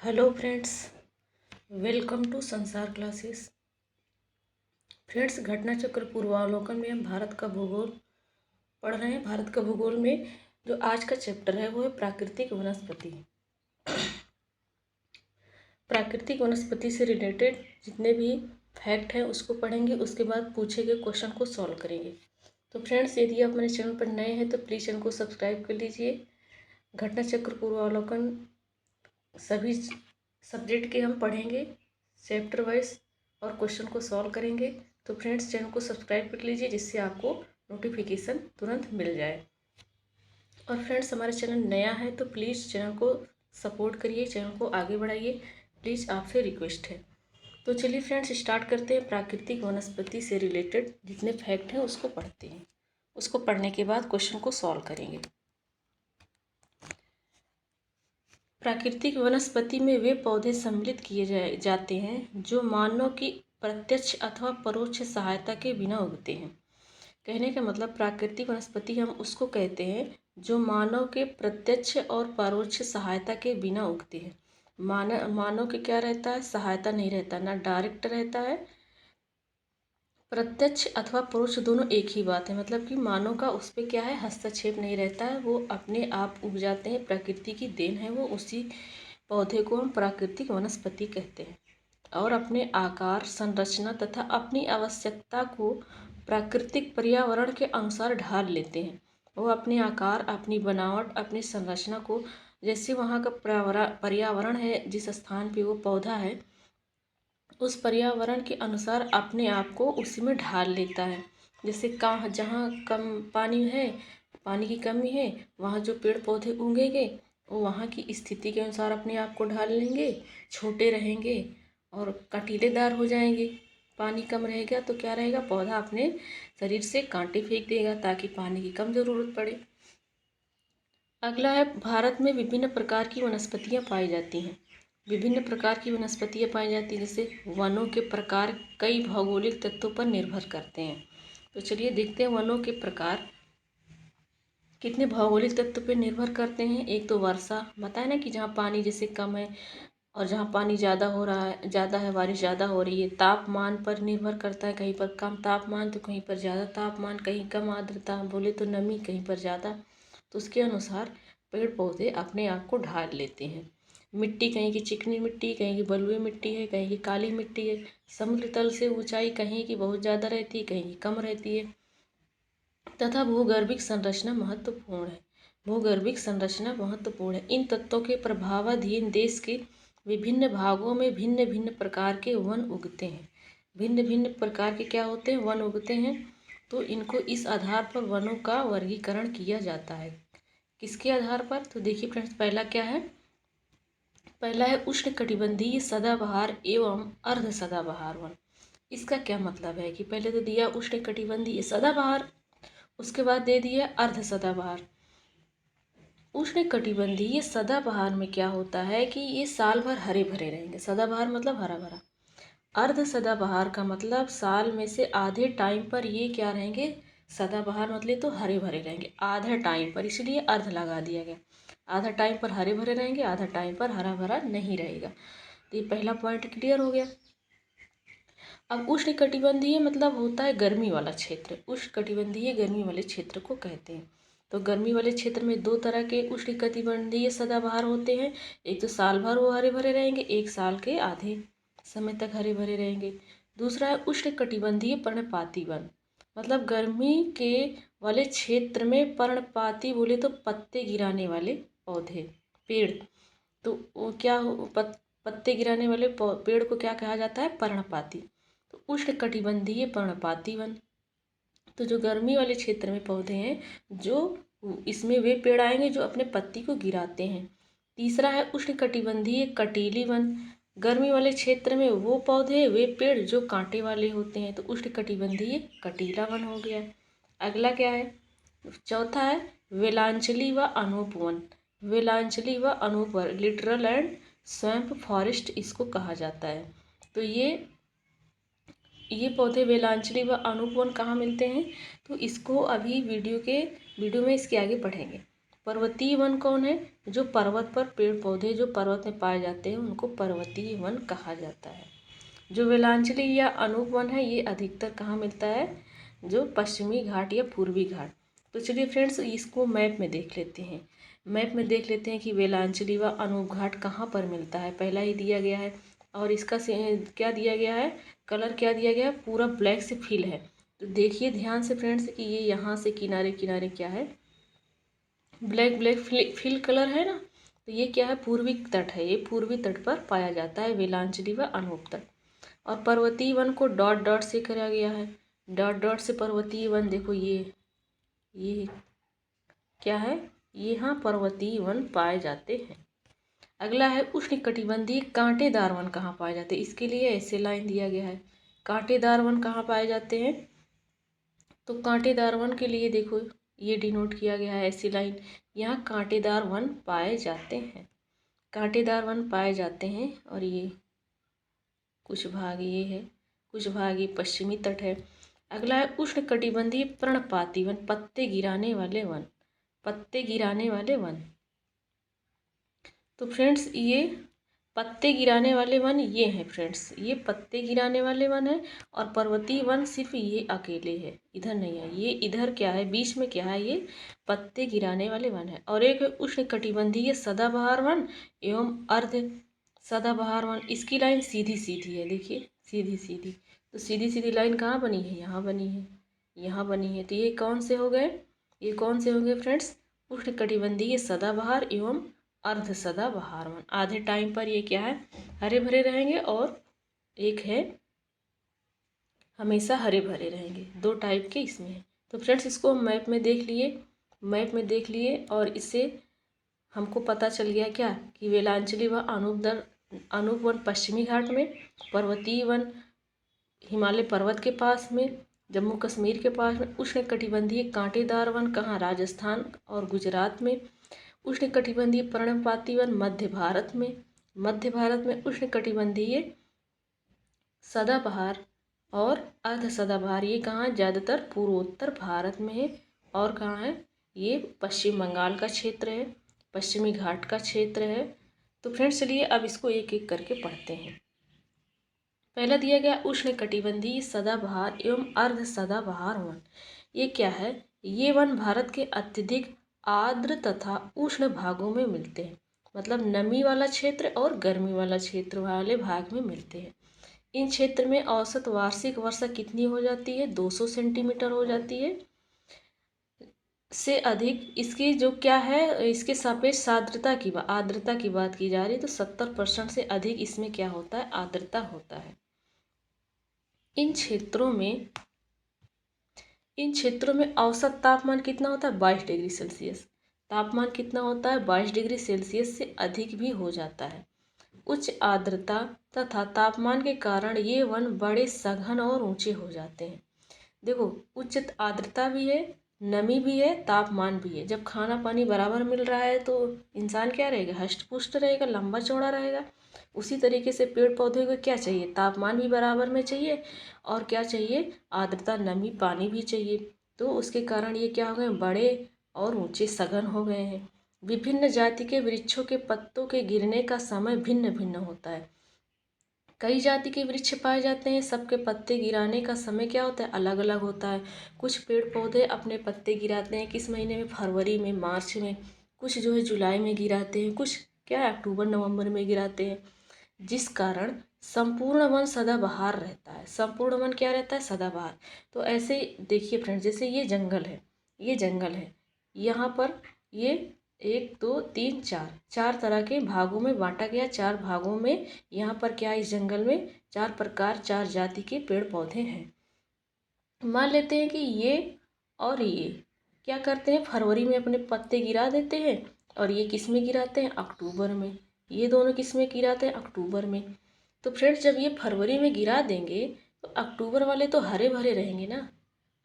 Hello friends, welcome to संसार classes. Friends, घटना चक्र पूर्वावलोकन में हम भारत का भूगोल पढ़ रहे हैं। भारत का भूगोल में जो आज का चैप्टर है वो है प्राकृतिक वनस्पति। प्राकृतिक वनस्पति से रिलेटेड जितने भी फैक्ट हैं उसको पढ़ेंगे, उसके बाद पूछे गए क्वेश्चन को सॉल्व करेंगे। तो फ्रेंड्स, यदि आप मेरे चैनल पर नए हैं तो प्लीज़ चैनल को सब्सक्राइब कर लीजिए। घटना चक्र पूर्वावलोकन सभी सब्जेक्ट के हम पढ़ेंगे चैप्टर वाइज और क्वेश्चन को सॉल्व करेंगे। तो फ्रेंड्स, चैनल को सब्सक्राइब कर लीजिए जिससे आपको नोटिफिकेशन तुरंत मिल जाए। और फ्रेंड्स, हमारा चैनल नया है तो प्लीज़ चैनल को सपोर्ट करिए, चैनल को आगे बढ़ाइए, प्लीज़ आपसे रिक्वेस्ट है। तो चलिए फ्रेंड्स, स्टार्ट करते हैं। प्राकृतिक वनस्पति से रिलेटेड जितने फैक्ट हैं उसको पढ़ते हैं। उसको पढ़ने के बाद क्वेश्चन को सॉल्व करेंगे। प्राकृतिक वनस्पति में वे पौधे सम्मिलित किए जाते हैं जो मानव की प्रत्यक्ष अथवा परोक्ष सहायता के बिना उगते हैं। कहने का मतलब प्राकृतिक वनस्पति हम उसको कहते हैं जो मानव के प्रत्यक्ष और परोक्ष सहायता के बिना उगते हैं। मानव के क्या रहता है, सहायता नहीं रहता, ना डायरेक्ट रहता है। प्रत्यक्ष अथवा परोक्ष दोनों एक ही बात है, मतलब कि मानव का उस पर क्या है, हस्तक्षेप नहीं रहता है, वो अपने आप उग जाते हैं, प्रकृति की देन है वो। उसी पौधे को हम प्राकृतिक वनस्पति कहते हैं और अपने आकार, संरचना तथा अपनी आवश्यकता को प्राकृतिक पर्यावरण के अनुसार ढाल लेते हैं। वो अपने आकार, अपनी बनावट, अपनी संरचना को, जैसे वहाँ का पर्यावरण है, जिस स्थान पे वो पौधा है उस पर्यावरण के अनुसार अपने आप को उसी में ढाल लेता है। जैसे कहाँ जहाँ कम पानी है, पानी की कमी है, वहाँ जो पेड़ पौधे उगेंगे वो वहाँ की स्थिति के अनुसार अपने आप को ढाल लेंगे, छोटे रहेंगे और कंटीलेदार हो जाएंगे। पानी कम रहेगा तो क्या रहेगा, पौधा अपने शरीर से कांटे फेंक देगा ताकि पानी की कम ज़रूरत पड़े। अगला है, भारत में विभिन्न प्रकार की वनस्पतियाँ पाई जाती हैं। विभिन्न प्रकार की वनस्पतियाँ पाई जाती हैं, जैसे वनों के प्रकार कई भौगोलिक तत्वों पर निर्भर करते हैं। तो चलिए देखते हैं वनों के प्रकार कितने भौगोलिक तत्व पर निर्भर करते हैं। एक तो वर्षा, बताए ना कि जहाँ पानी जैसे कम है और जहाँ पानी ज़्यादा हो रहा है, ज़्यादा है, बारिश ज़्यादा हो रही है। तापमान पर निर्भर करता है, कहीं पर कम तापमान तो कहीं पर ज़्यादा तापमान, कहीं कम आर्द्रता बोले तो नमी, कहीं पर ज़्यादा। तो उसके अनुसार पेड़ पौधे अपने आप को ढाल लेते हैं। मिट्टी, कहीं की चिकनी मिट्टी, कहीं की बलुई मिट्टी है, कहीं की काली मिट्टी है। समुद्र तल से ऊंचाई कहीं की बहुत ज़्यादा रहती है, कहीं की कम रहती है। तथा भूगर्भिक संरचना महत्वपूर्ण है। भूगर्भिक संरचना महत्वपूर्ण है। इन तत्वों के प्रभावाधीन देश के विभिन्न भागों में भिन्न भिन्न प्रकार के वन उगते हैं। भिन्न भिन्न प्रकार के क्या होते हैं, वन उगते हैं। तो इनको इस आधार पर वनों का वर्गीकरण किया जाता है। किसके आधार पर, तो देखिए फ्रेंड्स, पहला क्या है, पहला है उष्णकटिबंधीय सदाबहार एवं अर्ध सदाबहार वन। इसका क्या मतलब है कि पहले तो दिया उष्णकटिबंधीय सदाबहार, उसके बाद दे दिया अर्ध सदाबहार। उष्णकटिबंधीय सदाबहार में क्या होता है कि ये साल भर हरे भरे रहेंगे। सदाबहार मतलब हरा भरा। अर्ध सदाबहार का मतलब साल में से आधे टाइम पर ये क्या रहेंगे, सदाबहार मतलब तो हरे भरे रहेंगे आधा टाइम पर, इसलिए अर्ध लगा दिया गया। आधा टाइम पर हरे भरे रहेंगे, आधा टाइम पर हरा भरा नहीं रहेगा। तो ये पहला पॉइंट क्लियर हो गया। अब उष्णकटिबंधीय मतलब होता है गर्मी वाला क्षेत्र। उष्णकटिबंधीय गर्मी वाले क्षेत्र को कहते हैं। तो गर्मी वाले क्षेत्र में दो तरह के उष्णकटिबंधीय सदाबहार होते हैं। एक तो साल भर वो हरे भरे रहेंगे, एक साल के आधे समय तक हरे भरे रहेंगे। दूसरा है उष्णकटिबंधीय पर्णपाती वन, मतलब गर्मी के वाले क्षेत्र में पर्णपाती बोले तो पत्ते गिराने वाले पौधे, पेड़। तो वो क्या पत्ते गिराने वाले पेड़ को क्या कहा जाता है, पर्णपाती। तो उष्णकटिबंधीय पर्णपाती वन, तो जो गर्मी वाले क्षेत्र में पौधे हैं, जो इसमें वे पेड़ आएंगे जो अपने पत्ती को गिराते हैं। तीसरा है उष्णकटिबंधीय कटीली वन, गर्मी वाले क्षेत्र में वो पौधे, वे पेड़ जो कांटे वाले होते हैं। तो उष्णकटिबंधीय कटीला वन हो गया। अगला क्या है, चौथा है वेलांचली व अनूप वन। वेलांचली व अनूप वन, लिटरल एंड स्वैम्प फॉरेस्ट इसको कहा जाता है। तो ये पौधे वेलांचली व अनूप वन कहाँ मिलते हैं, तो इसको अभी वीडियो में इसके आगे पढ़ेंगे। पर्वतीय वन कौन है? जो पर्वत पर पेड़ पौधे जो पर्वत में पाए जाते हैं उनको पर्वतीय वन कहा जाता है। जो वेलांचली या अनूप वन है ये अधिकतर कहाँ मिलता है? जो पश्चिमी घाट या पूर्वी घाट। तो चलिए फ्रेंड्स इसको मैप में देख लेते हैं। मैप में देख लेते हैं कि वेलांचली व अनूप घाट कहाँ पर मिलता है। पहला ही दिया गया है और इसका क्या दिया गया है, कलर क्या दिया गया है, पूरा ब्लैक से फिल है। तो देखिए ध्यान से फ्रेंड्स कि ये यहाँ से किनारे किनारे क्या है, ब्लैक ब्लैक फिल कलर है ना। तो ये क्या है, पूर्वी तट है। ये पूर्वी तट पर पाया जाता है वेलांचली व अनूप तट। और पर्वतीय वन को डॉट डॉट से करा गया है। डॉट डॉट से पर्वतीय वन देखो ये क्या है, यहाँ पर्वतीय वन पाए जाते हैं। अगला है उष्णकटिबंधीय कांटेदार वन कहाँ पाए जाते हैं। इसके लिए ऐसे लाइन दिया गया है, कांटेदार वन कहाँ पाए जाते हैं। तो कांटेदार वन के लिए देखो ये डिनोट किया गया है ऐसी लाइन, यहाँ कांटेदार वन पाए जाते हैं। कांटेदार वन पाए जाते हैं और ये कुछ भाग ये है, कुछ भाग ये पश्चिमी तट है। अगला है उष्णकटिबंधीय पर्णपाती वन, पत्ते गिराने वाले वन, पत्ते गिराने वाले वन। तो फ्रेंड्स ये पत्ते गिराने वाले वन ये हैं फ्रेंड्स, ये पत्ते गिराने वाले वन है। और पर्वतीय वन सिर्फ ये अकेले है, इधर नहीं है। ये इधर क्या है, बीच में क्या है, ये पत्ते गिराने वाले वन है। और एक है उष्णकटिबंधीय सदाबहार वन एवं अर्ध सदाबहार वन। इसकी लाइन सीधी सीधी है, देखिए सीधी सीधी। तो सीधी सीधी लाइन कहाँ बनी है, यहाँ बनी है, यहाँ बनी है। तो ये कौन से हो गए, ये कौन से होंगे फ्रेंड्स, उष्णकटिबंधीय सदाबहार एवं अर्ध सदाबहार वन। आधे टाइम पर ये क्या है, हरे भरे रहेंगे और एक है हमेशा हरे भरे रहेंगे। दो टाइप के इसमें है। तो फ्रेंड्स इसको हम मैप में देख लिए, मैप में देख लिए और इससे हमको पता चल गया क्या कि वेलांचली व अनूप वन पश्चिमी घाट में, पर्वतीय वन हिमालय पर्वत के पास में, जम्मू कश्मीर के पास में, उष्णकटिबंधीय कांटेदार वन कहाँ, राजस्थान और गुजरात में, उष्णकटिबंधीय पर्णपाती वन मध्य भारत में, मध्य भारत में उष्णकटिबंधीय सदाबहार और अर्ध सदाबहार ये कहाँ, ज़्यादातर पूर्वोत्तर भारत में है। और कहाँ है, ये पश्चिम बंगाल का क्षेत्र है, पश्चिमी घाट का क्षेत्र है। तो फ्रेंड्स चलिए अब इसको एक एक करके पढ़ते हैं। पहला दिया गया उष्णकटिबंधीय सदाबहार एवं अर्ध सदाबहार वन। ये क्या है, ये वन भारत के अत्यधिक आर्द्र तथा उष्ण भागों में मिलते हैं। मतलब नमी वाला क्षेत्र और गर्मी वाला क्षेत्र वाले भाग में मिलते हैं। इन क्षेत्र में औसत वार्षिक वर्षा कितनी हो जाती है, 200 सेंटीमीटर हो जाती है से अधिक। इसकी जो क्या है, इसके सापेक्ष आर्द्रता की बात की जा रही है तो 70% से अधिक इसमें क्या होता है, आर्द्रता होता है। इन क्षेत्रों में औसत तापमान कितना होता है, 22 डिग्री सेल्सियस। तापमान कितना होता है, 22 डिग्री सेल्सियस से अधिक भी हो जाता है। उच्च आर्द्रता तथा तापमान के कारण ये वन बड़े सघन और ऊंचे हो जाते हैं। देखो उच्च आर्द्रता भी है, नमी भी है, तापमान भी है। जब खाना पानी बराबर मिल रहा है तो इंसान क्या रहेगा, हष्ट पुष्ट रहेगा, लंबा चौड़ा रहेगा। उसी तरीके से पेड़ पौधे को क्या चाहिए, तापमान भी बराबर में चाहिए और क्या चाहिए, आर्द्रता नमी पानी भी चाहिए। तो उसके कारण ये क्या हो गए, बड़े और ऊंचे सघन हो गए हैं। विभिन्न जाति के वृक्षों के पत्तों के गिरने का समय भिन्न भिन्न होता है। कई जाति के वृक्ष पाए जाते हैं, सबके पत्ते गिराने का समय क्या होता है, अलग अलग होता है। कुछ पेड़ पौधे अपने पत्ते गिराते हैं किस महीने में, फरवरी में, मार्च में। कुछ जो है जुलाई में गिराते हैं, कुछ क्या है अक्टूबर नवंबर में गिराते हैं। जिस कारण संपूर्ण वन सदाबहार रहता है। संपूर्ण वन क्या रहता है, सदाबहार। तो ऐसे देखिए फ्रेंड्स, जैसे ये जंगल है, ये जंगल है, यहाँ पर ये 1 2 3 4 तरह के भागों में बांटा गया। 4 भागों में यहाँ पर क्या, इस जंगल में 4 प्रकार 4 जाति के पेड़ पौधे हैं। मान लेते हैं कि ये और ये क्या करते हैं, फरवरी में अपने पत्ते गिरा देते हैं और ये किस में गिराते हैं, अक्टूबर में। ये दोनों किस में गिराते हैं, अक्टूबर में। तो फ्रेंड्स जब ये फरवरी में गिरा देंगे तो अक्टूबर वाले तो हरे भरे रहेंगे ना,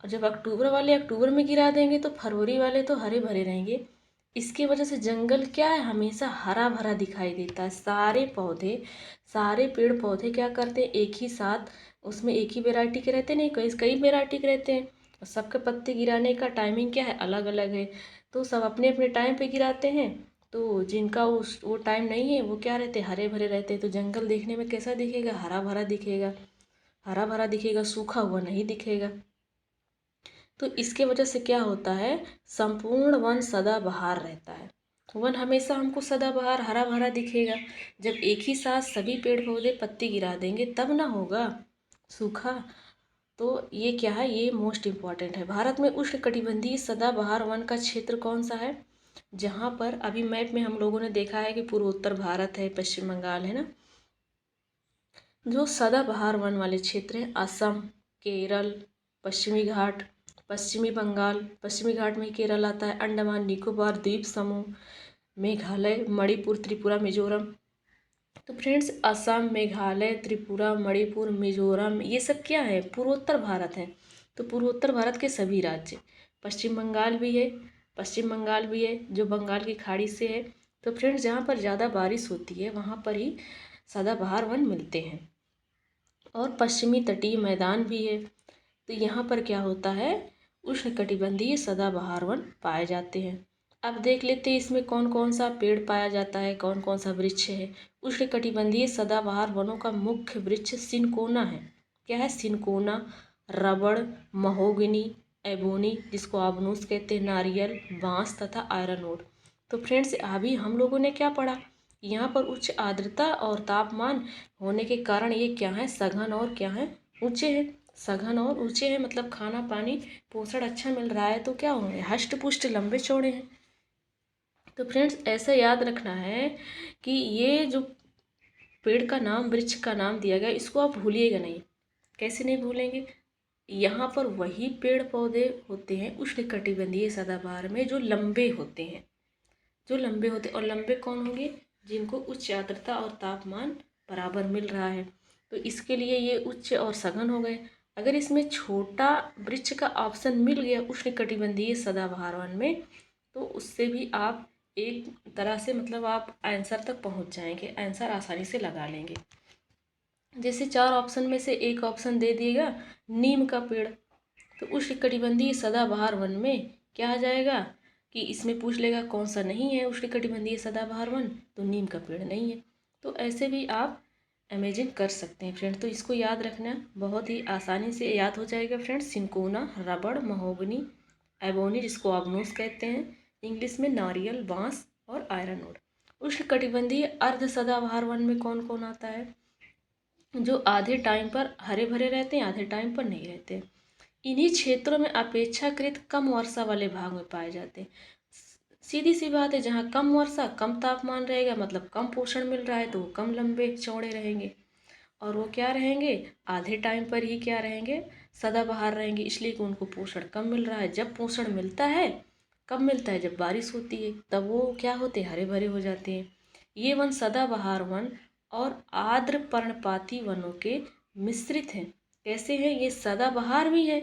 और जब अक्टूबर वाले अक्टूबर में गिरा देंगे तो फरवरी वाले तो हरे भरे रहेंगे। इसकी वजह से जंगल क्या है, हमेशा हरा भरा दिखाई देता है। सारे पौधे, सारे पेड़ पौधे क्या करते हैं, एक ही साथ उसमें एक ही वैरायटी के रहते नहीं, कई कई वैरायटी के रहते हैं। सबके पत्ते गिराने का टाइमिंग क्या है, अलग अलग है। तो सब अपने अपने टाइम पे गिराते हैं। तो जिनका उस वो टाइम नहीं है वो क्या रहते, हरे भरे रहते हैं। तो जंगल देखने में कैसा दिखेगा, हरा भरा दिखेगा। हरा भरा दिखेगा, सूखा हुआ नहीं दिखेगा। तो इसके वजह से क्या होता है, संपूर्ण वन सदाबहार रहता है। वन हमेशा हमको सदाबहार हरा भरा दिखेगा। जब एक ही साथ सभी पेड़ पौधे पत्ती गिरा देंगे तब ना होगा सूखा। तो ये क्या है, ये मोस्ट इम्पॉर्टेंट है। भारत में उष्णकटिबंधीय सदाबहार वन का क्षेत्र कौन सा है, जहाँ पर अभी मैप में हम लोगों ने देखा है कि पूर्वोत्तर भारत है, पश्चिम बंगाल है ना। जो सदाबहार वन वाले क्षेत्र हैं, असम, केरल, पश्चिमी घाट, पश्चिमी बंगाल, पश्चिमी घाट में केरल आता है, अंडमान निकोबार द्वीप समूह, मेघालय, मणिपुर, त्रिपुरा, मिजोरम। तो फ्रेंड्स, असम, मेघालय, त्रिपुरा, मणिपुर, मिजोरम, ये सब क्या है, पूर्वोत्तर भारत है। तो पूर्वोत्तर भारत के सभी राज्य, पश्चिम बंगाल भी है, पश्चिम बंगाल भी है जो बंगाल की खाड़ी से है। तो फ्रेंड्स, जहाँ पर ज़्यादा बारिश होती है वहाँ पर ही सदाबहार वन मिलते हैं। और पश्चिमी तटीय मैदान भी है। तो यहाँ पर क्या होता है, उष्णकटिबंधीय सदाबहार वन पाए जाते हैं। अब देख लेते हैं इसमें कौन कौन सा पेड़ पाया जाता है, कौन कौन सा वृक्ष है। उष्णकटिबंधीय सदाबहार वनों का मुख्य वृक्ष सिनकोना है। क्या है, सिनकोना, रबड़, महोगनी, एबोनी जिसको आबनूस कहते हैं, नारियल, बांस तथा आयरन वुड। तो फ्रेंड्स, अभी हम लोगों ने क्या पढ़ा, यहाँ पर उच्च आर्द्रता और तापमान होने के कारण ये क्या है, सघन और क्या है, ऊंचे हैं। सघन और ऊंचे हैं मतलब खाना पानी पोषण अच्छा मिल रहा है, तो क्या होंगे, हष्ट पुष्ट लंबे चौड़े हैं। तो फ्रेंड्स, ऐसा याद रखना है कि ये जो पेड़ का नाम, वृक्ष का नाम दिया गया, इसको आप भूलिएगा नहीं। कैसे नहीं भूलेंगे, यहाँ पर वही पेड़ पौधे होते हैं उष्णकटिबंधीय सदाबहार में जो लंबे होते हैं, जो लंबे होते, और लंबे कौन होंगे, जिनको उच्च आर्द्रता और तापमान बराबर मिल रहा है। तो इसके लिए ये उच्च और सघन हो गए। अगर इसमें छोटा वृक्ष का ऑप्शन मिल गया उष्णकटिबंधीय सदाबहार वन में, तो उससे भी आप एक तरह से मतलब आप आंसर तक पहुंच जाएंगे, आंसर आसानी से लगा लेंगे। जैसे 4 ऑप्शन में से एक ऑप्शन दे दिएगा नीम का पेड़, तो उष्णकटिबंधीय सदाबहार वन में क्या आ जाएगा कि इसमें पूछ लेगा कौन सा नहीं है उष्णकटिबंधीय सदाबहार वन, तो नीम का पेड़ नहीं है। तो ऐसे भी आप इमेजिन कर सकते हैं फ्रेंड्स। तो इसको याद रखना, बहुत ही आसानी से याद हो जाएगा फ्रेंड्स। सिनकोना, रबड़, महोगनी, एबोनी जिसको आबनूस कहते हैं इंग्लिश में, नारियल, बांस और आयरन वुड। उष्णकटिबंधीय अर्ध सदाबहार वन में कौन कौन आता है, जो आधे टाइम पर हरे भरे रहते हैं, आधे टाइम पर नहीं रहते। इन्हीं क्षेत्रों में अपेक्षाकृत कम वर्षा वाले भाग में पाए जाते हैं। सीधी सी बात है, जहाँ कम वर्षा कम तापमान रहेगा मतलब कम पोषण मिल रहा है, तो वो कम लंबे चौड़े रहेंगे। और वो क्या रहेंगे, आधे टाइम पर ही क्या रहेंगे, सदाबहार रहेंगे, इसलिए कि उनको पोषण कम मिल रहा है। जब पोषण मिलता है, कब मिलता है, जब बारिश होती है, तब वो क्या होते हैं, हरे भरे हो जाते हैं। ये वन सदाबहार वन और आर्द्र पर्णपाती वनों के मिश्रित हैं। कैसे हैं, ये सदाबहार भी है,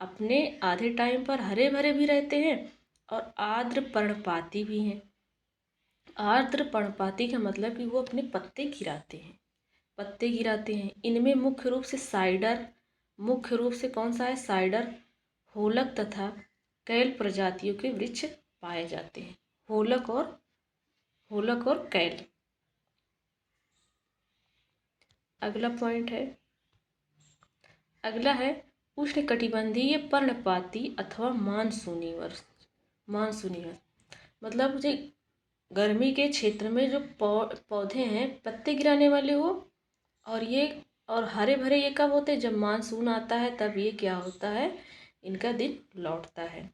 अपने आधे टाइम पर हरे भरे भी रहते हैं, और आर्द्र पर्णपाती भी हैं। आर्द्र पर्णपाती का मतलब कि वो अपने पत्ते गिराते हैं, पत्ते गिराते हैं। इनमें मुख्य रूप से साइडर, मुख्य रूप से कौन सा है, साइडर, होलक तथा कैल प्रजातियों के वृक्ष पाए जाते हैं। होलक और कैल। अगला पॉइंट है, अगला है उष्णकटिबंधीय पर्णपाती अथवा मानसूनी वर्ष। मानसूनी वर्ष मतलब जो गर्मी के क्षेत्र में जो पौधे हैं पत्ते गिराने वाले हो, और ये और हरे भरे ये कब होते हैं, जब मानसून आता है तब ये क्या होता है, इनका दिन लौटता है।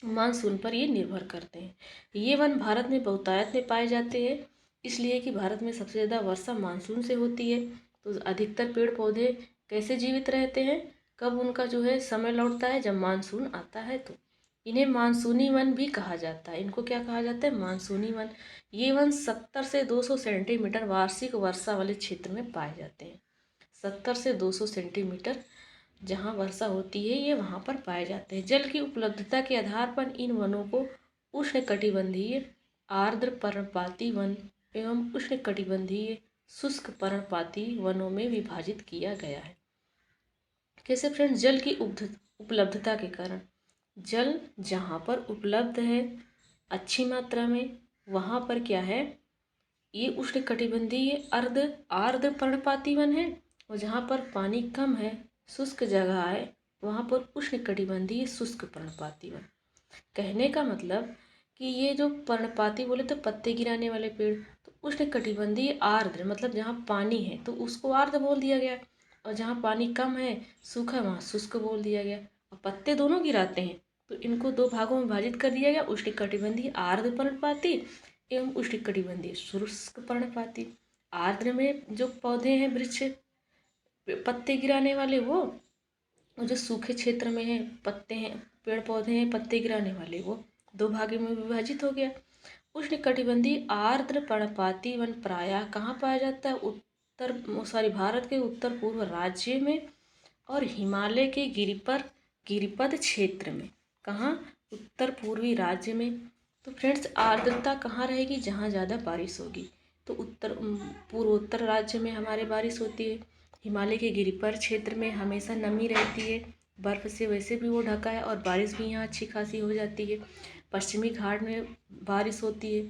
मानसून पर ये निर्भर करते हैं। ये वन भारत में बहुतायत में पाए जाते हैं, इसलिए कि भारत में सबसे ज़्यादा वर्षा मानसून से होती है। तो अधिकतर पेड़ पौधे कैसे जीवित रहते हैं, कब उनका जो है समय लौटता है, जब मानसून आता है। तो इन्हें मानसूनी वन भी कहा जाता है। इनको क्या कहा जाता है, मानसूनी वन। ये वन 70 से 200 सेंटीमीटर वार्षिक वर्षा वाले क्षेत्र में पाए जाते हैं। 70 से 200 सेंटीमीटर जहाँ वर्षा होती है ये वहाँ पर पाए जाते हैं। जल की उपलब्धता के आधार पर इन वनों को उष्णकटिबंधीय आर्द्र पर्णपाती वन एवं उष्णकटिबंधीय शुष्क पर्णपाती वनों में विभाजित किया गया है। कैसे फ्रेंड्स, जल की उपलब्धता के कारण। जल जहाँ पर उपलब्ध है अच्छी मात्रा में, वहाँ पर क्या है, ये उष्णकटिबंधीय अर्ध आर्द्र पर्णपाती वन है। और जहाँ पर पानी कम है, शुष्क जगह है, वहाँ पर उष्णकटिबंधीय शुष्क पर्णपाती वन। कहने का मतलब कि ये जो पर्णपाती बोले तो पत्ते गिराने वाले पेड़, तो उष्णकटिबंधीय आर्द्र मतलब जहाँ पानी है तो उसको आर्द्र बोल दिया गया, और जहाँ पानी कम है सूखा वहाँ शुष्क बोल दिया गया। और पत्ते दोनों गिराते हैं तो इनको दो भागों में विभाजित कर दिया गया, उष्णकटिबंधीय आर्द्र पर्णपाती एवं उष्णकटिबंधीय शुष्क पर्णपाती। आर्द्र में जो पौधे हैं वृक्ष पत्ते गिराने वाले वो, और जो सूखे क्षेत्र में है पत्ते हैं पेड़ पौधे हैं पत्ते गिराने वाले वो, दो भागों में विभाजित हो गया। उष्णकटिबंधीय आर्द्र पर्णपाती वन प्रायः कहाँ पाया जाता है, भारत के उत्तर पूर्व राज्य में और हिमालय के गिरिपद क्षेत्र में। कहाँ, उत्तर पूर्वी राज्य में। तो फ्रेंड्स आर्द्रता कहाँ रहेगी, जहाँ ज़्यादा बारिश होगी। तो पूर्वोत्तर राज्य में हमारे बारिश होती है, हिमालय के गिरिपद क्षेत्र में हमेशा नमी रहती है, बर्फ़ से वैसे भी वो ढका है और बारिश भी यहाँ अच्छी खासी हो जाती है। पश्चिमी घाट में बारिश होती है,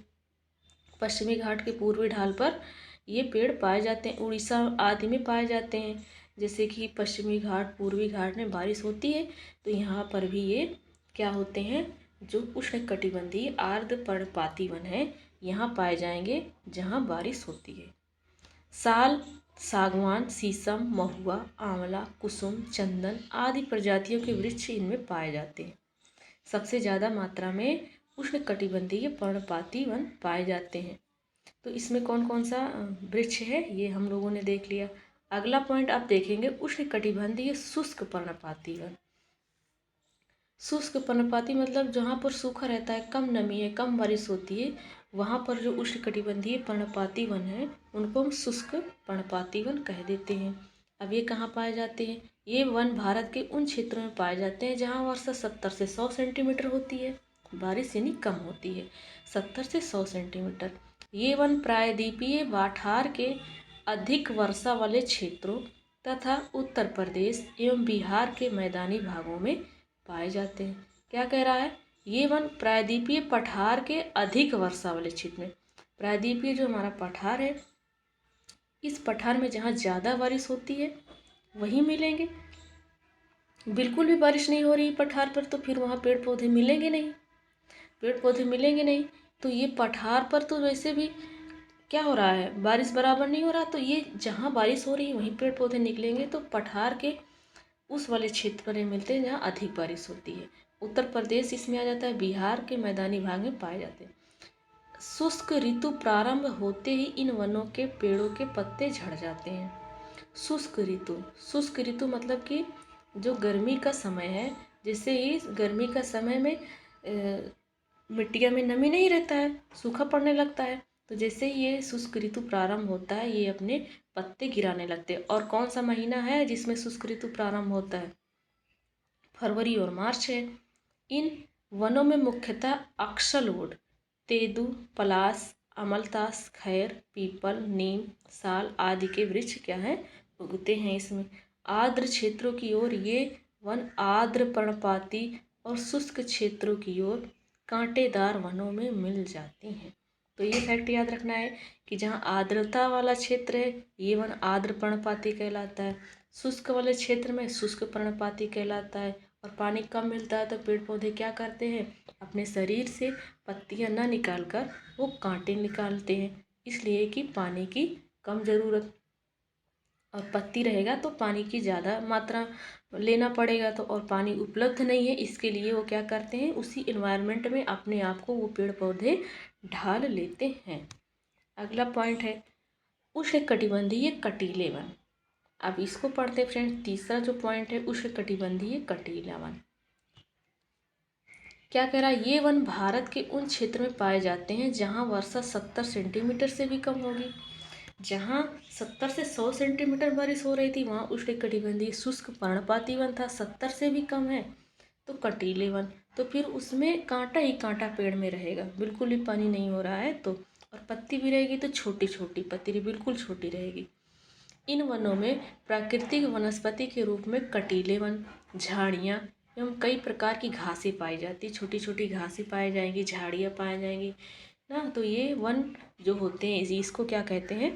पश्चिमी घाट के पूर्वी ढाल पर ये पेड़ पाए जाते हैं, उड़ीसा आदि में पाए जाते हैं। जैसे कि पश्चिमी घाट पूर्वी घाट में बारिश होती है तो यहाँ पर भी ये क्या होते हैं, जो उष्णकटिबंधीय आर्द्र पर्णपाती वन है यहाँ पाए जाएंगे जहाँ बारिश होती है। साल, सागवान, शीशम, महुआ, आंवला, कुसुम, चंदन आदि प्रजातियों के वृक्ष इनमें पाए जाते हैं। सबसे ज़्यादा मात्रा में उष्णकटिबंधीय पर्णपाती वन पाए जाते हैं। तो इसमें कौन कौन सा वृक्ष है ये हम लोगों ने देख लिया। अगला पॉइंट आप देखेंगे उष्णकटिबंधीय शुष्क पर्णपाती वन। शुष्क पर्णपाती मतलब जहाँ पर सूखा रहता है, कम नमी है, कम बारिश होती है, वहाँ पर जो उष्णकटिबंधीय पर्णपाती वन है उनको हम शुष्क पर्णपाती वन कह देते हैं। अब ये कहाँ पाए जाते हैं, ये वन भारत के उन क्षेत्रों में पाए जाते हैं जहाँ वर्षा 70 से 100 सेंटीमीटर होती है, बारिश यानी कम होती है 70 से 100 सेंटीमीटर। ये वन प्रायद्वीपीय बाठार के अधिक वर्षा वाले क्षेत्रों तथा उत्तर प्रदेश एवं बिहार के मैदानी भागों में पाए जाते हैं। क्या कह रहा है, ये वन प्रायद्वीपीय पठार के अधिक वर्षा वाले क्षेत्र में, प्रायद्वीपीय जो हमारा पठार है इस पठार में जहाँ ज़्यादा बारिश होती है वहीं मिलेंगे। बिल्कुल भी बारिश नहीं हो रही पठार पर तो फिर वहाँ पेड़ पौधे मिलेंगे नहीं, पेड़ पौधे मिलेंगे नहीं। तो ये पठार पर तो वैसे भी क्या हो रहा है, बारिश बराबर नहीं हो रहा, तो ये जहाँ बारिश हो रही है वहीं पेड़ पौधे निकलेंगे। तो पठार के उस वाले क्षेत्र में मिलते हैं जहाँ अधिक बारिश होती है। उत्तर प्रदेश इसमें आ जाता है, बिहार के मैदानी भाग में पाए जाते हैं। शुष्क ऋतु प्रारंभ होते ही इन वनों के पेड़ों के पत्ते झड़ जाते हैं। शुष्क ऋतु मतलब कि जो गर्मी का समय है, जिससे इस गर्मी का समय में मिट्टिया में नमी नहीं रहता है, सूखा पड़ने लगता है। तो जैसे ही ये शुष्क ऋतु प्रारंभ होता है ये अपने पत्ते गिराने लगते हैं। और कौन सा महीना है जिसमें शुष्क ऋतु प्रारंभ होता है, फरवरी और मार्च है। इन वनों में मुख्यतः अक्सलवुड, तेंदू, पलाश, अमलतास, खैर, पीपल, नीम, साल आदि के वृक्ष क्या है, उगते हैं। इसमें आर्द्र क्षेत्रों की ओर ये वन आर्द्र पर्णपाती और शुष्क क्षेत्रों की ओर कांटेदार वनों में मिल जाती हैं। तो ये फैक्ट याद रखना है कि जहाँ आर्द्रता वाला क्षेत्र है ये वन आर्द्र पर्णपाती कहलाता है, शुष्क वाले क्षेत्र में शुष्क पर्णपाती कहलाता है। और पानी कम मिलता है तो पेड़ पौधे क्या करते हैं, अपने शरीर से पत्तियां न निकाल कर वो कांटे निकालते हैं, इसलिए कि पानी की कम ज़रूरत, और पत्ती रहेगा तो पानी की ज़्यादा मात्रा लेना पड़ेगा। तो और पानी उपलब्ध नहीं है, इसके लिए वो क्या करते हैं, उसी इन्वायरमेंट में अपने आप को वो पेड़ पौधे ढाल लेते हैं। अगला पॉइंट है उष्णकटिबंधीय कटीले वन। अब इसको पढ़ते फ्रेंड्स। तीसरा जो पॉइंट है उष्णकटिबंधीय कटीला वन। क्या कह रहा है, ये वन भारत के उन क्षेत्र में पाए जाते हैं जहाँ वर्षा 70 सेंटीमीटर से भी कम होगी। जहाँ 70 से 100 सेंटीमीटर बारिश हो रही थी वहाँ उष्णकटिबंधीय शुष्क पर्णपाती वन था, 70 से भी कम है तो कटीले वन। तो फिर उसमें कांटा ही कांटा पेड़ में रहेगा, बिल्कुल भी पानी नहीं हो रहा है तो, और पत्ती भी रहेगी तो छोटी छोटी पत्ती बिल्कुल छोटी रहेगी। इन वनों में प्राकृतिक वनस्पति के रूप में कटीले वन, झाड़ियाँ, एवं कई प्रकार की घासें पाई जाती, छोटी छोटी घासें पाई जाएंगी, झाड़ियाँ पाई जाएंगी ना। तो ये वन जो होते हैं इसको क्या कहते हैं,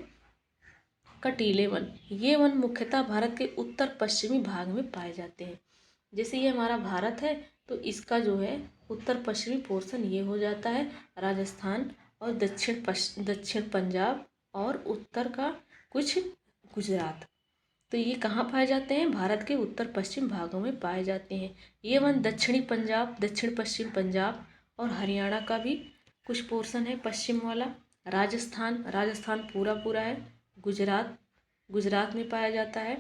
कटीले वन। ये वन मुख्यतः भारत के उत्तर पश्चिमी भाग में पाए जाते हैं। जैसे ये हमारा भारत है तो इसका जो है उत्तर पश्चिमी पोर्शन ये हो जाता है राजस्थान, और दक्षिण पंजाब, और उत्तर का कुछ गुजरात। तो ये कहाँ पाए जाते हैं, भारत के उत्तर पश्चिम भागों में पाए जाते हैं। ये वन दक्षिणी पंजाब, दक्षिण पश्चिम पंजाब और हरियाणा का भी कुछ पोर्शन है पश्चिम वाला, राजस्थान पूरा पूरा है, गुजरात में पाया जाता है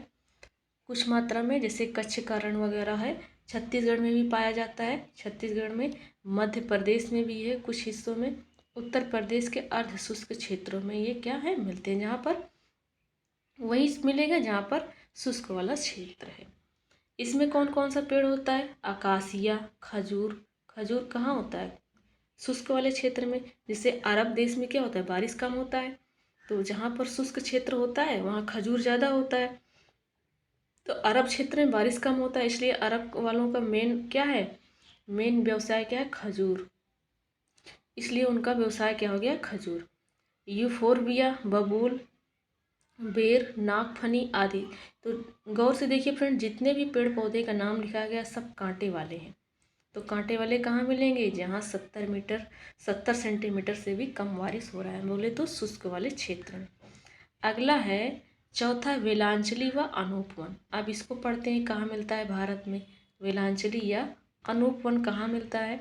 कुछ मात्रा में, जैसे कच्छ का रण वगैरह है। छत्तीसगढ़ में भी पाया जाता है, छत्तीसगढ़ में, मध्य प्रदेश में भी है कुछ हिस्सों में, उत्तर प्रदेश के अर्ध शुष्क क्षेत्रों में ये क्या है, मिलते हैं, जहाँ पर वही मिलेगा जहाँ पर शुष्क वाला क्षेत्र है। इसमें कौन कौन सा पेड़ होता है, अकासिया, खजूर। खजूर कहाँ होता है, शुष्क वाले क्षेत्र में। जैसे अरब देश में क्या होता है, बारिश कम होता है, तो जहाँ पर शुष्क क्षेत्र होता है वहाँ खजूर ज़्यादा होता है। तो अरब क्षेत्र में बारिश कम होता है, इसलिए अरब वालों का मेन क्या है, मेन व्यवसाय क्या है, खजूर, इसलिए उनका व्यवसाय क्या हो गया, खजूर। यूफोरबिया, बबूल, बेर, नागफनी आदि। तो गौर से देखिए फ्रेंड, जितने भी पेड़ पौधे का नाम लिखा गया सब कांटे वाले हैं। तो कांटे वाले कहाँ मिलेंगे, जहाँ 70 सेंटीमीटर से भी कम बारिश हो रहा है, बोले तो शुष्क वाले क्षेत्र में। अगला है चौथा, वेलांचली व अनूप वन। अब इसको पढ़ते हैं, कहाँ मिलता है भारत में वेलांचली या अनूप वन कहाँ मिलता है।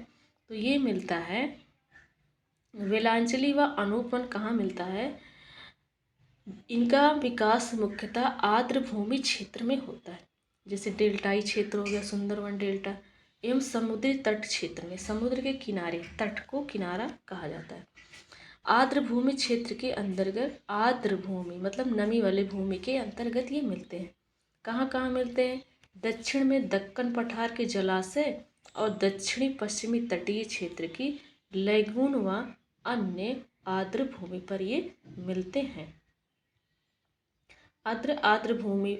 तो ये मिलता है, वेलांचली व अनूप वन कहाँ मिलता है, इनका विकास मुख्यतः आर्द्र भूमि क्षेत्र में होता है, जैसे डेल्टाई क्षेत्र हो गया, सुंदरवन डेल्टा, एवं समुद्री तट क्षेत्र में, समुद्र के किनारे, तट को किनारा कहा जाता है। आर्द्र भूमि क्षेत्र के अंतर्गत, आर्द्र भूमि मतलब नमी वाले भूमि के अंतर्गत ये मिलते हैं। कहाँ कहाँ मिलते हैं, दक्षिण में दक्कन पठार के जलाशय और दक्षिणी पश्चिमी तटीय क्षेत्र की लैगून व अन्य आर्द्र भूमि पर ये मिलते हैं। आर्द्र भूमि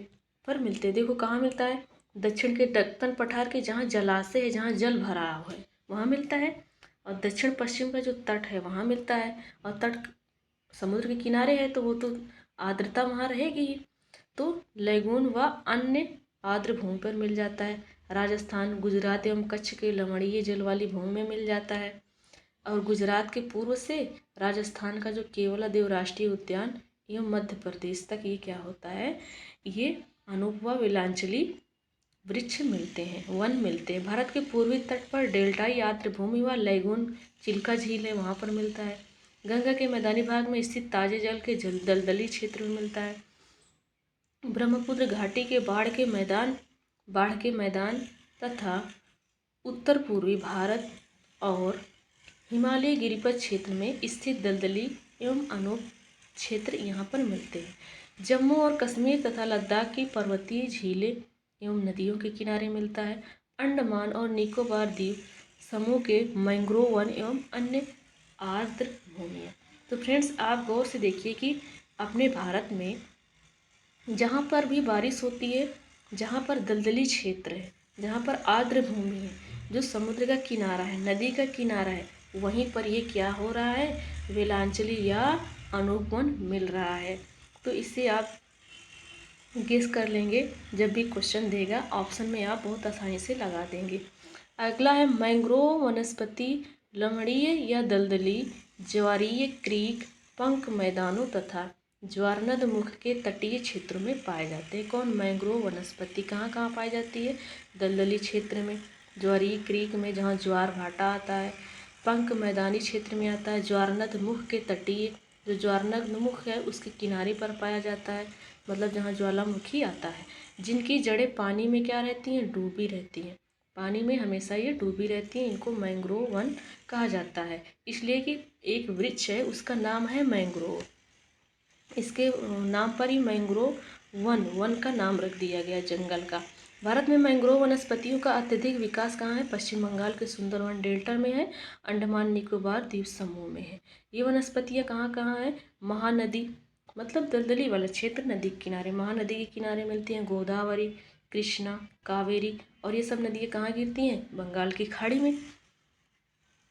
पर मिलते हैं। देखो कहाँ मिलता है, दक्षिण के दक्कन पठार के जहाँ जलाशय है, जहाँ जल भरा हुआ है वहाँ मिलता है, और दक्षिण पश्चिम का जो तट है वहाँ मिलता है, और तट समुद्र के किनारे है तो वो तो आर्द्रता वहाँ रहेगी ही। तो लैगून व अन्य आर्द्र भूमि पर मिल जाता है। राजस्थान, गुजरात एवं कच्छ के लवणीय जल वाली भूमि में मिल जाता है। और गुजरात के पूर्व से राजस्थान का जो केवलादेव राष्ट्रीय उद्यान एवं मध्य प्रदेश तक ये क्या होता है, ये अनूप व वेलांचली वृक्ष मिलते हैं, वन मिलते हैं। भारत के पूर्वी तट पर डेल्टाई आर्द्र भूमि व लैगून, चिल्का झील है वहाँ पर मिलता है। गंगा के मैदानी भाग में स्थित ताजे जल के दलदली क्षेत्र में मिलता है। ब्रह्मपुत्र घाटी के बाढ़ के मैदान तथा उत्तर पूर्वी भारत और हिमालय गिरिपथ क्षेत्र में स्थित दलदली एवं अनूप क्षेत्र यहाँ पर मिलते हैं। जम्मू और कश्मीर तथा लद्दाख की पर्वतीय झीलें एवं नदियों के किनारे मिलता है। अंडमान और निकोबार द्वीप समूह के मैंग्रोव वन एवं अन्य आर्द्र भूमियाँ। तो फ्रेंड्स आप गौर से देखिए कि अपने भारत में जहाँ पर भी बारिश होती है, जहाँ पर दलदली क्षेत्र है, जहाँ पर आर्द्र भूमि है, जो समुद्र का किनारा है, नदी का किनारा है, वहीं पर ये क्या हो रहा है, वेलांचली या अनूप वन मिल रहा है। तो इससे आप गेस कर लेंगे, जब भी क्वेश्चन देगा ऑप्शन में आप बहुत आसानी से लगा देंगे। अगला है मैंग्रोव वनस्पति लवणीय या दलदली, ज्वारीय क्रीक, पंख मैदानों तथा ज्वारनद मुख के तटीय क्षेत्रों में पाए जाते हैं। कौन, मैंग्रोव वनस्पति कहाँ कहाँ पाई जाती है, दलदली क्षेत्र में, ज्वारीय क्रीक में जहाँ ज्वार भाटा आता है, पंख मैदानी क्षेत्र में आता है, ज्वारनद मुख के तटीय, जो ज्वारनद मुख है उसके किनारे पर पाया जाता है, मतलब जहाँ ज्वालामुखी आता है, जिनकी जड़ें पानी में क्या रहती हैं, डूबी रहती हैं, पानी में हमेशा ये डूबी रहती हैं, इनको मैंग्रोव वन कहा जाता है। इसलिए कि एक वृक्ष है उसका नाम है मैंग्रोव, इसके नाम पर ही मैंग्रोव वन का नाम रख दिया गया जंगल का। भारत में मैंग्रोव वनस्पतियों का अत्यधिक विकास कहाँ है, पश्चिम बंगाल के सुंदरवन डेल्टा में है, अंडमान निकोबार द्वीप समूह में है। ये वनस्पतियाँ कहाँ कहाँ है, महानदी मतलब दलदली वाला क्षेत्र, नदी के किनारे, महानदी के किनारे मिलती हैं, गोदावरी, कृष्णा, कावेरी और ये सब नदियाँ कहाँ गिरती हैं? बंगाल की खाड़ी में।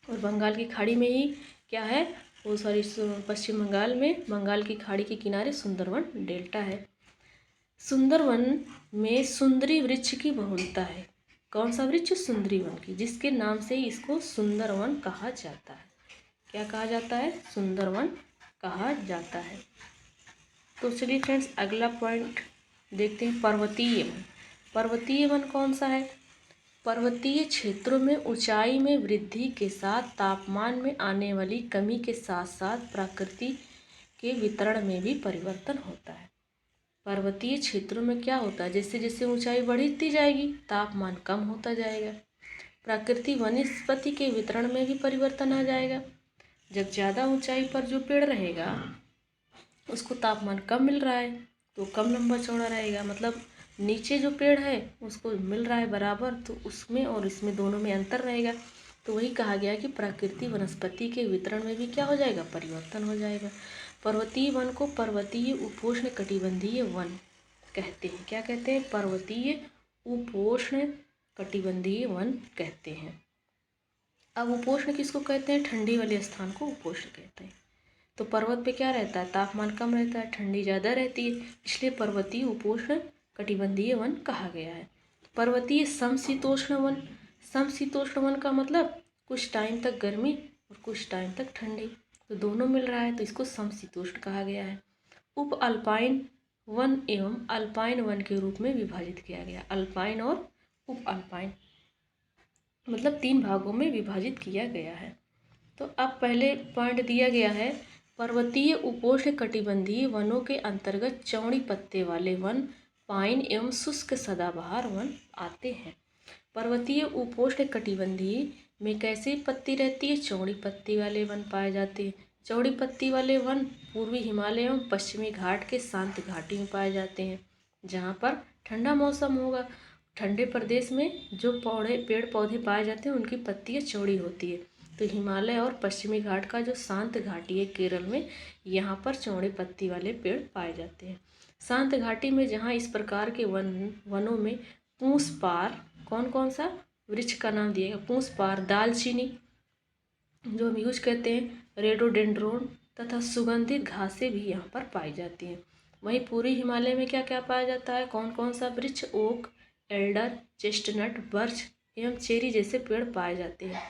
और बंगाल की खाड़ी में ही क्या है, वो सॉरी पश्चिम बंगाल में बंगाल की खाड़ी के किनारे सुंदरवन डेल्टा है। सुंदरवन में सुंदरी वृक्ष की बहुलता है। कौन सा वृक्ष? सुंदरी वन की, जिसके नाम से ही इसको सुंदरवन कहा जाता है। क्या कहा जाता है? सुंदरवन कहा जाता है। तो चलिए फ्रेंड्स, अगला पॉइंट देखते हैं, पर्वतीय वन। पर्वतीय वन कौन सा है? पर्वतीय क्षेत्रों में ऊंचाई में वृद्धि के साथ तापमान में आने वाली कमी के साथ साथ प्रकृति के वितरण में भी परिवर्तन होता है। पर्वतीय क्षेत्रों में क्या होता है, जैसे जैसे ऊंचाई बढ़ती जाएगी तापमान कम होता जाएगा, प्राकृतिक वनस्पति के वितरण में भी परिवर्तन आ जाएगा। जब ज़्यादा ऊंचाई पर जो पेड़ रहेगा उसको तापमान कम मिल रहा है तो कम लंबा चौड़ा रहेगा, मतलब नीचे जो पेड़ है उसको मिल रहा है बराबर, तो उसमें और इसमें दोनों में अंतर रहेगा। तो वही कहा गया कि प्राकृतिक वनस्पति के वितरण में भी क्या हो जाएगा? परिवर्तन हो जाएगा। पर्वतीय वन को पर्वतीय उपोष्ण कटिबंधीय वन कहते हैं। क्या कहते हैं? पर्वतीय उपोष्ण कटिबंधीय वन कहते हैं। अब उपोष्ण किसको कहते हैं? ठंडी वाले स्थान को उपोष्ण कहते हैं। तो पर्वत पे क्या रहता है? तापमान कम रहता है, ठंडी ज़्यादा रहती है, इसलिए पर्वतीय उपोष्ण कटिबंधीय वन कहा गया है। पर्वतीय समशीतोष्ण वन। समशीतोष्ण वन का मतलब कुछ टाइम तक गर्मी और कुछ टाइम तक ठंडी, तो दोनों मिल रहा है तो इसको समशीतोष्ण कहा गया है। उप अल्पाइन वन एवं अल्पाइन वन के रूप में विभाजित किया गया। अल्पाइन और उप अल्पाइन मतलब 3 भागों में विभाजित किया गया है। तो अब पहले पॉइंट दिया गया है, पर्वतीय उपोष्ण कटिबंधीय वनों के अंतर्गत चौड़ी पत्ते वाले वन, पाइन एवं शुष्क सदाबहार वन आते हैं। पर्वतीय उपोष्ण कटिबंधीय में कैसी पत्ती रहती है? चौड़ी पत्ती वाले वन पाए जाते हैं। चौड़ी पत्ती वाले वन पूर्वी हिमालय एवं पश्चिमी घाट के शांत घाटी में पाए जाते हैं, जहाँ पर ठंडा मौसम होगा। ठंडे प्रदेश में जो पेड़ पौधे पाए जाते हैं उनकी पत्तियाँ चौड़ी होती है। तो हिमालय और पश्चिमी घाट का जो शांत घाटी है केरल में, यहाँ पर चौड़े पत्ती वाले पेड़ पाए जाते हैं। शांत घाटी में जहाँ इस प्रकार के वनों में पूंसपार, कौन कौन सा वृक्ष का नाम दिया गया? पूंसपार, दालचीनी जो हम यूज कहते हैं, रेडोडेंड्रोन तथा सुगंधित घासें भी यहाँ पर पाई जाती हैं। वहीं पूर्वी हिमालय में क्या क्या पाया जाता है? कौन कौन सा वृक्ष? ओक, एल्डर, चेस्टनट, बर्च एवं चेरी जैसे पेड़ पाए जाते हैं।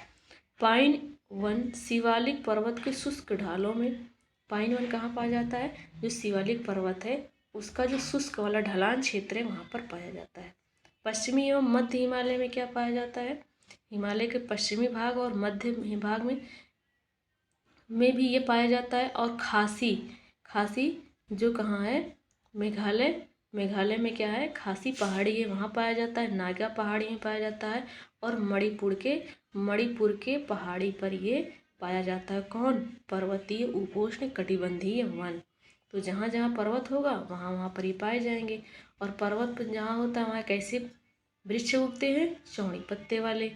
पाइन वन शिवालिक पर्वत के शुष्क ढालों में। पाइन वन कहाँ पाया जाता है? जो शिवालिक पर्वत है उसका जो शुष्क वाला ढलान क्षेत्र है वहाँ पर पाया जाता है। पश्चिमी एवं मध्य हिमालय में क्या पाया जाता है? हिमालय के पश्चिमी भाग और मध्य भाग में भी ये पाया जाता है। और खासी, खासी जो कहाँ है? मेघालय में क्या है? खासी पहाड़ी है, वहाँ पाया जाता है। नागा पहाड़ी में पाया जाता है। और मणिपुर के पहाड़ी पर ये पाया जाता है। कौन? पर्वतीय उपोष्ण कटिबंधीय वन। तो जहाँ जहाँ पर्वत होगा वहाँ वहाँ पर ये पाए जाएंगे। और पर्वत पर जहाँ होता है वहाँ कैसे वृक्ष उगते हैं? चौड़ी पत्ते वाले।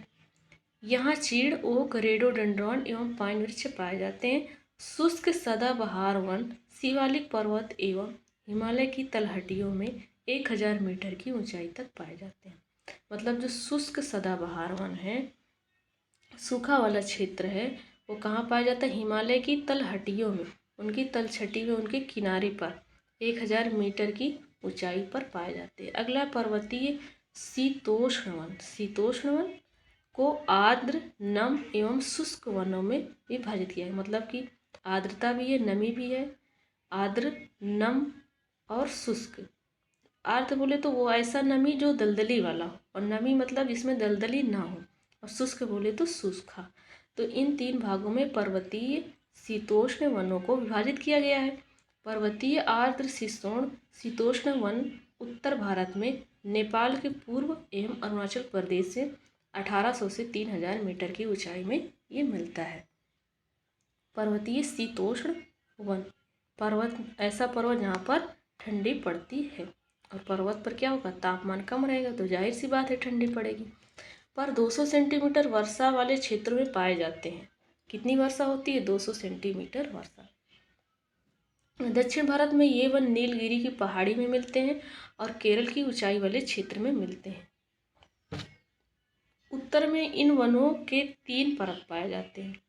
यहाँ चीड़, ओक, रेडोडेंड्रॉन एवं पाइन वृक्ष पाए जाते हैं। शुष्क सदाबहार वन शिवालिक पर्वत एवं हिमालय की तलहटियों में 1000 मीटर की ऊंचाई तक पाए जाते हैं। मतलब जो शुष्क सदाबहार वन है, सूखा वाला क्षेत्र है, वो कहाँ पाया जाता है? हिमालय की तलहटियों में, उनकी तलछटी में, उनके किनारे पर 1000 मीटर की ऊंचाई पर पाए जाते हैं। अगला पर्वतीय शीतोष्ण वन। शीतोष्ण वन को आर्द्र, नम एवं शुष्क वनों में विभाजित किया है। मतलब कि आर्द्रता भी है, नमी भी है। आर्द्र, नम और शुष्क। आर्द्र बोले तो वो ऐसा नमी जो दलदली वाला हो, और नमी मतलब जिसमें दलदली ना हो, और शुष्क बोले तो सूखा। तो इन 3 भागों में पर्वतीय शीतोष्ण वनों को विभाजित किया गया है। पर्वतीय आर्द्र शीतोष्ण वन उत्तर भारत में नेपाल के पूर्व एवं अरुणाचल प्रदेश से 1800 से 3000 मीटर की ऊंचाई में ये मिलता है। पर्वतीय शीतोष्ण वन, ऐसा पर्वत जहाँ पर ठंडी पड़ती है। और पर्वत पर क्या होगा? तापमान कम रहेगा तो जाहिर सी बात है ठंडी पड़ेगी। पर 200 सेंटीमीटर वर्षा वाले क्षेत्रों में पाए जाते हैं। कितनी वर्षा होती है? 200 सेंटीमीटर वर्षा। दक्षिण भारत में ये वन नीलगिरी की पहाड़ी में मिलते हैं और केरल की ऊंचाई वाले क्षेत्र में मिलते हैं। उत्तर में इन वनों के 3 परत पाए जाते हैं।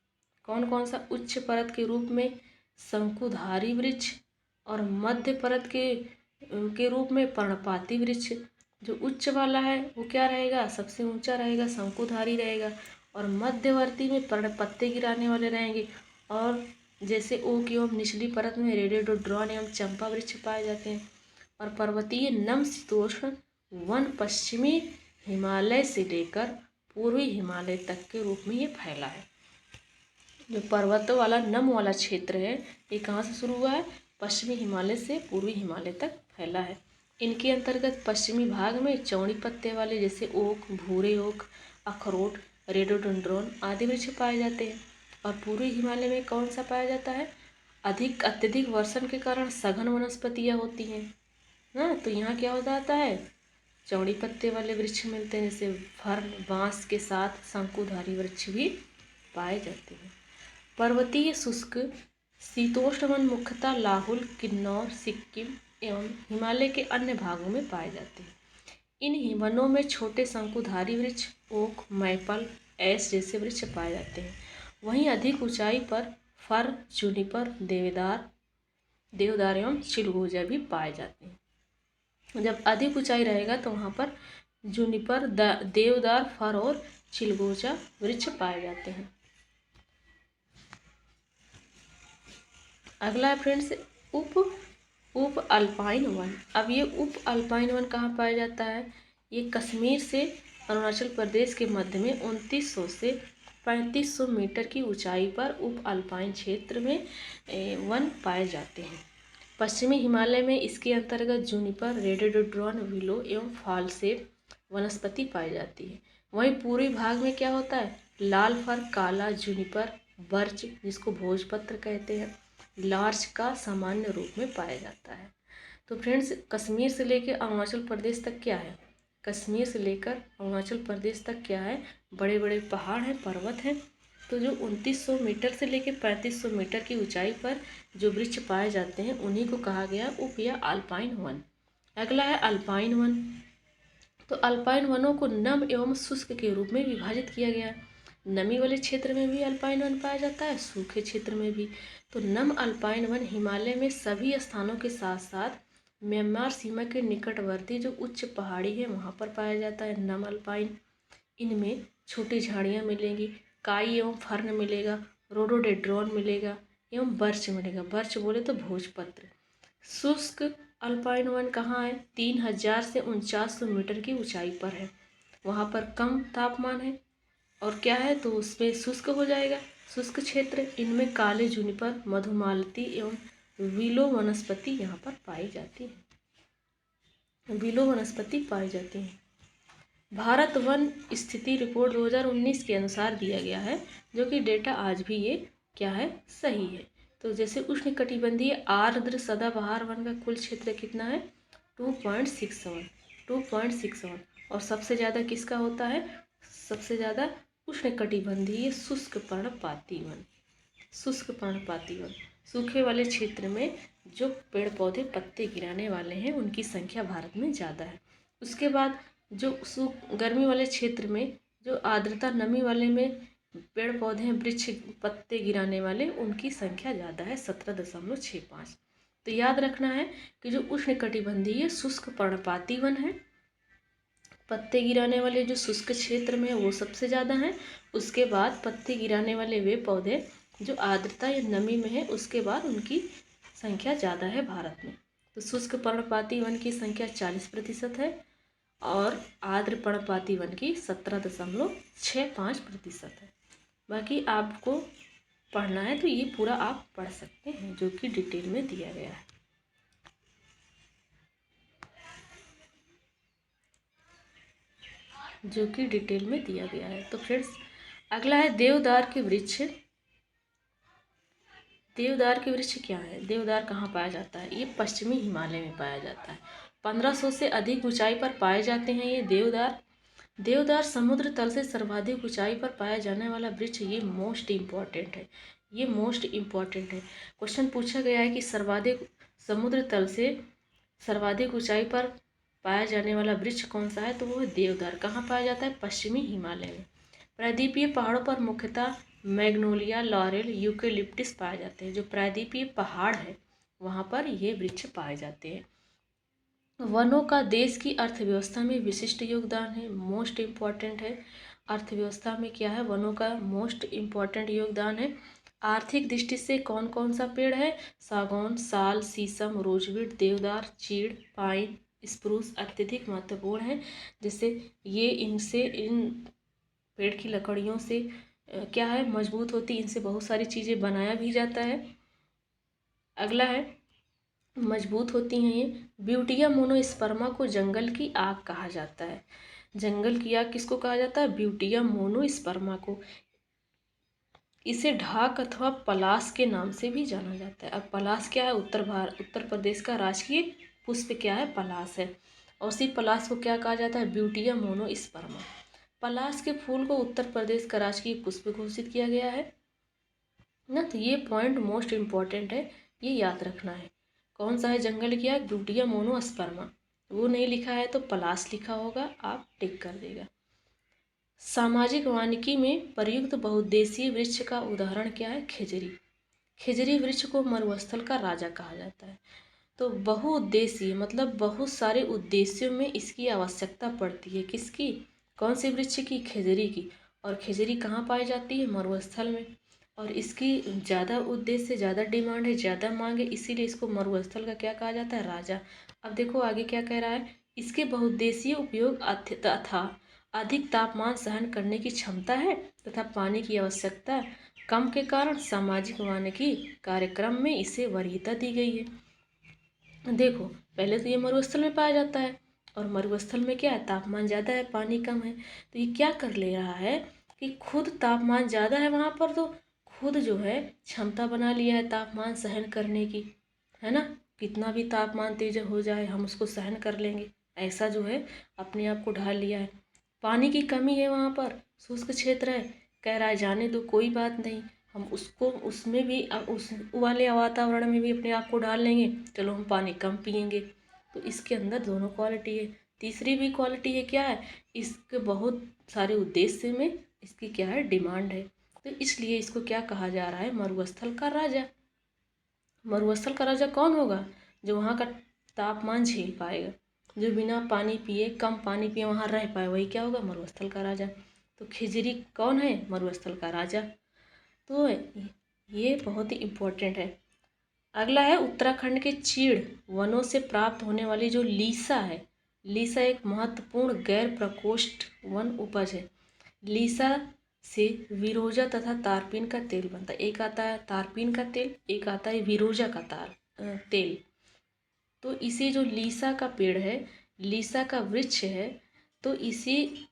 कौन कौन सा? उच्च परत के रूप में शंकुधारी वृक्ष और मध्य परत के रूप में पर्णपाती वृक्ष। जो उच्च वाला है वो क्या रहेगा? सबसे ऊंचा रहेगा, शंकुधारी रहेगा, और मध्यवर्ती में पर्णपत्ते गिराने वाले रहेंगे। और जैसे ओक एवं निचली परत में रेडोडोड्रॉन एवं चंपा वृक्ष पाए जाते हैं। और पर्वतीय समशीतोष्ण वन पश्चिमी हिमालय से लेकर पूर्वी हिमालय तक के रूप में ये फैला है। जो पर्वतों वाला नम वाला क्षेत्र है ये कहाँ से शुरू हुआ है? पश्चिमी हिमालय से पूर्वी हिमालय तक फैला है। इनके अंतर्गत पश्चिमी भाग में चौड़ी पत्ते वाले जैसे ओक, भूरे ओक, अखरोट, रेडोडेंड्रॉन आदि वृक्ष पाए जाते हैं। और पूर्वी हिमालय में कौन सा पाया जाता है? अत्यधिक वर्षण के कारण सघन वनस्पतियाँ होती हैं ना, तो यहाँ क्या हो जाता है? चौड़ी पत्ते वाले वृक्ष मिलते हैं, जैसे फर्न, बांस के साथ शंकुधारी वृक्ष भी पाए जाते हैं। पर्वतीय शुष्क शीतोष्ण वन मुख्यतः लाहुल, किन्नौर, सिक्किम एवं हिमालय के अन्य भागों में पाए जाते हैं। इन वनों में छोटे शंकुधारी वृक्ष, ओक, मैपल, ऐस जैसे वृक्ष पाए जाते हैं। वहीं अधिक ऊंचाई पर फर, जूनिपर, देवदार एवं चिलगोजा भी पाए जाते हैं। जब अधिक ऊंचाई रहेगा तो वहाँ पर जूनिपर, देवदार, फर और चिलगोजा वृक्ष पाए जाते हैं। अगला है फ्रेंड्स उप अल्पाइन वन। अब ये उप अल्पाइन वन कहाँ पाया जाता है? ये कश्मीर से अरुणाचल प्रदेश के मध्य में 2900 से 3500 मीटर की ऊंचाई पर उप अल्पाइन क्षेत्र में वन पाए जाते हैं। पश्चिमी हिमालय में इसके अंतर्गत जूनिपर, रेडोडोड्रॉन, विलो एवं फालसेप वनस्पति पाई जाती है। वहीं पूर्वी भाग में क्या होता है? लाल फर, काला जूनिपर, बर्च जिसको भोजपत्र कहते हैं, लार्च का सामान्य रूप में पाया जाता है। तो फ्रेंड्स कश्मीर से लेकर अरुणाचल प्रदेश तक क्या है? कश्मीर से लेकर अरुणाचल प्रदेश तक क्या है? बड़े बड़े पहाड़ हैं, पर्वत हैं। तो जो 2900 मीटर से लेकर 3500 मीटर की ऊंचाई पर जो वृक्ष पाए जाते हैं उन्हीं को कहा गया उप या अल्पाइन वन। अगला है अल्पाइन वन। तो अल्पाइन वनों को नम एवं शुष्क के रूप में विभाजित किया गया है। नमी वाले क्षेत्र में भी अल्पाइन वन पाया जाता है, सूखे क्षेत्र में भी। तो नम अल्पाइन वन हिमालय में सभी स्थानों के साथ साथ म्यांमार सीमा के निकटवर्ती जो उच्च पहाड़ी है वहाँ पर पाया जाता है नम अल्पाइन। इनमें छोटी झाड़ियाँ मिलेंगी, काई एवं फर्न मिलेगा, रोडोडेड्रॉन मिलेगा एवं बर्च मिलेगा। बर्च बोले तो भोजपत्र। शुष्क अल्पाइन वन कहाँ है? 3000 से 4900 मीटर की ऊंचाई पर है। वहाँ पर कम तापमान है और क्या है तो उसमें शुष्क हो जाएगा, शुष्क क्षेत्र। इनमें काले जूनिपर, मधुमालती एवं विलो वनस्पति यहाँ पर पाई जाती है। विलो वनस्पति पाई जाती है। भारत वन स्थिति रिपोर्ट 2019 के अनुसार दिया गया है, जो कि डेटा आज भी ये क्या है? सही है। तो जैसे उष्णकटिबंधीय आर्द्र सदाबहार वन का कुल क्षेत्र कितना है? 2.67 और सबसे ज़्यादा किसका होता है? सबसे ज़्यादा उष्णकटिबंधीय शुष्क पर्णपाती वन। शुष्क पर्णपाती वन सूखे वाले क्षेत्र में जो पेड़ पौधे पत्ते गिराने वाले हैं उनकी संख्या भारत में ज़्यादा है। उसके बाद जो गर्मी वाले क्षेत्र में जो आर्द्रता नमी वाले में पेड़ पौधे हैं, वृक्ष पत्ते गिराने वाले, उनकी संख्या ज़्यादा है 17.65। तो याद रखना है कि जो उष्णकटिबंधीय शुष्क पर्णपाती वन है, पत्ते गिराने वाले जो शुष्क क्षेत्र में है वो सबसे ज़्यादा हैं। उसके बाद पत्ते गिराने वाले वे पौधे जो आर्द्रता या नमी में है, उसके बाद उनकी संख्या ज़्यादा है भारत में। तो शुष्क पर्णपाती वन की संख्या 40% है और आर्द्र पर्णपाती वन की 17.65% है। बाकी आपको पढ़ना है तो ये पूरा आप पढ़ सकते हैं, जो कि डिटेल में दिया गया है। तो फ्रेंड्स अगला है देवदार के वृक्ष। देवदार के वृक्ष क्या है? देवदार कहाँ पाया जाता है? ये पश्चिमी हिमालय में पाया जाता है। 1500 से अधिक ऊंचाई पर पाए जाते हैं ये देवदार समुद्र तल से सर्वाधिक ऊंचाई पर पाया जाने वाला वृक्ष ये मोस्ट इम्पॉर्टेंट है। ये मोस्ट इम्पॉर्टेंट है। क्वेश्चन पूछा गया है कि सर्वाधिक समुद्र तल से सर्वाधिक ऊंचाई पर पाया जाने वाला वृक्ष कौन सा है, तो वो है देवदार। कहाँ पाया जाता है? पश्चिमी हिमालय में। प्रायद्वीपीय पहाड़ों पर मुख्यतः मैग्नोलिया, लॉरेल, यूकेलिप्टिस पाए जाते हैं। जो प्रायद्वीपीय पहाड़ है वहाँ पर ये वृक्ष पाए जाते हैं। वनों का देश की अर्थव्यवस्था में विशिष्ट योगदान है, मोस्ट इम्पॉर्टेंट है। अर्थव्यवस्था में क्या है? वनों का मोस्ट इम्पॉर्टेंट योगदान है। आर्थिक दृष्टि से कौन कौन सा पेड़ है? सागौन, साल, शीशम, रोजवुड, देवदार, चीड़, पाइन, स्प्रूस अत्यधिक महत्वपूर्ण है। जिससे ये इन पेड़ की लकड़ियों से क्या है? मजबूत होती है। इनसे बहुत सारी चीज़ें बनाया भी जाता है। अगला है, मजबूत होती हैं ये। ब्यूटिया मोनोस्पर्मा को जंगल की आग कहा जाता है। जंगल की आग किसको कहा जाता है? ब्यूटिया मोनोस्पर्मा को। इसे ढाक अथवा पलास के नाम से भी जाना जाता है। अब पलास क्या है? उत्तर प्रदेश का राजकीय पुष्प क्या है? पलास है। और उसी पलास को क्या कहा जाता है? Butea monosperma. पलास के फूल को उत्तर प्रदेश का राजकीय पुष्प घोषित किया गया है ना। तो ये पॉइंट मोस्ट इम्पॉर्टेंट है, ये याद रखना है। कौन सा है जंगल की आग? Butea monosperma. वो नहीं लिखा है तो पलास लिखा होगा, आप टिक कर देगा। सामाजिक वानिकी में प्रयुक्त बहुउद्देशीय वृक्ष का उदाहरण क्या है? खेजरी। खेजरी वृक्ष को मरुस्थल का राजा कहा जाता है। तो बहुउद्देशीय मतलब बहुत सारे उद्देश्यों में इसकी आवश्यकता पड़ती है। किसकी? कौन सी वृक्ष की? खेजरी की। और खेजरी कहाँ पाई जाती है? मरुस्थल में। और इसकी ज़्यादा उद्देश्य, ज़्यादा डिमांड है, ज़्यादा मांग है, इसीलिए इसको मरुस्थल का क्या कहा जाता है? राजा। अब देखो आगे क्या कह रहा है, इसके बहुउद्देशीय उपयोग तथा अधिक तापमान सहन करने की क्षमता है तथा पानी की आवश्यकता कम के कारण सामाजिक वानिकी कार्यक्रम में इसे वरीयता दी गई है। देखो पहले तो ये मरुस्थल में पाया जाता है और मरुस्थल में क्या है? तापमान ज़्यादा है, पानी कम है। तो ये क्या कर ले रहा है कि खुद तापमान ज़्यादा है वहाँ पर, तो खुद जो है क्षमता बना लिया है तापमान सहन करने की, है ना। कितना भी तापमान तेज हो जाए हम उसको सहन कर लेंगे, ऐसा जो है अपने आप को ढाल लिया है। पानी की कमी है वहाँ पर, शुष्क क्षेत्र है, कह रहा है जाने दो कोई बात नहीं, हम उसको उसमें भी उस वाले वातावरण में भी अपने आप को डाल लेंगे, चलो हम पानी कम पियेंगे। तो इसके अंदर दोनों क्वालिटी है। तीसरी भी क्वालिटी है, क्या है? इसके बहुत सारे उद्देश्य में इसकी क्या है? डिमांड है। तो इसलिए इसको क्या कहा जा रहा है? मरुस्थल का राजा। मरुस्थल का राजा कौन होगा? जो वहाँ का तापमान झेल पाएगा, जो बिना पानी पिए, कम पानी पिए वहाँ रह पाए, वही क्या होगा? मरुस्थल का राजा। तो खिजरी कौन है? मरुस्थल का राजा। तो ये बहुत ही इम्पोर्टेंट है। अगला है उत्तराखंड के चीड़ वनों से प्राप्त होने वाली जो लीसा है। लीसा एक महत्वपूर्ण गैर प्रकोष्ठ वन उपज है। लीसा से विरोजा तथा तारपीन का तेल बनता है। एक आता है तारपीन का तेल, एक आता है विरोजा का तेल। तो इसी जो लीसा का पेड़ है, लीसा का वृक्ष है, तो इसी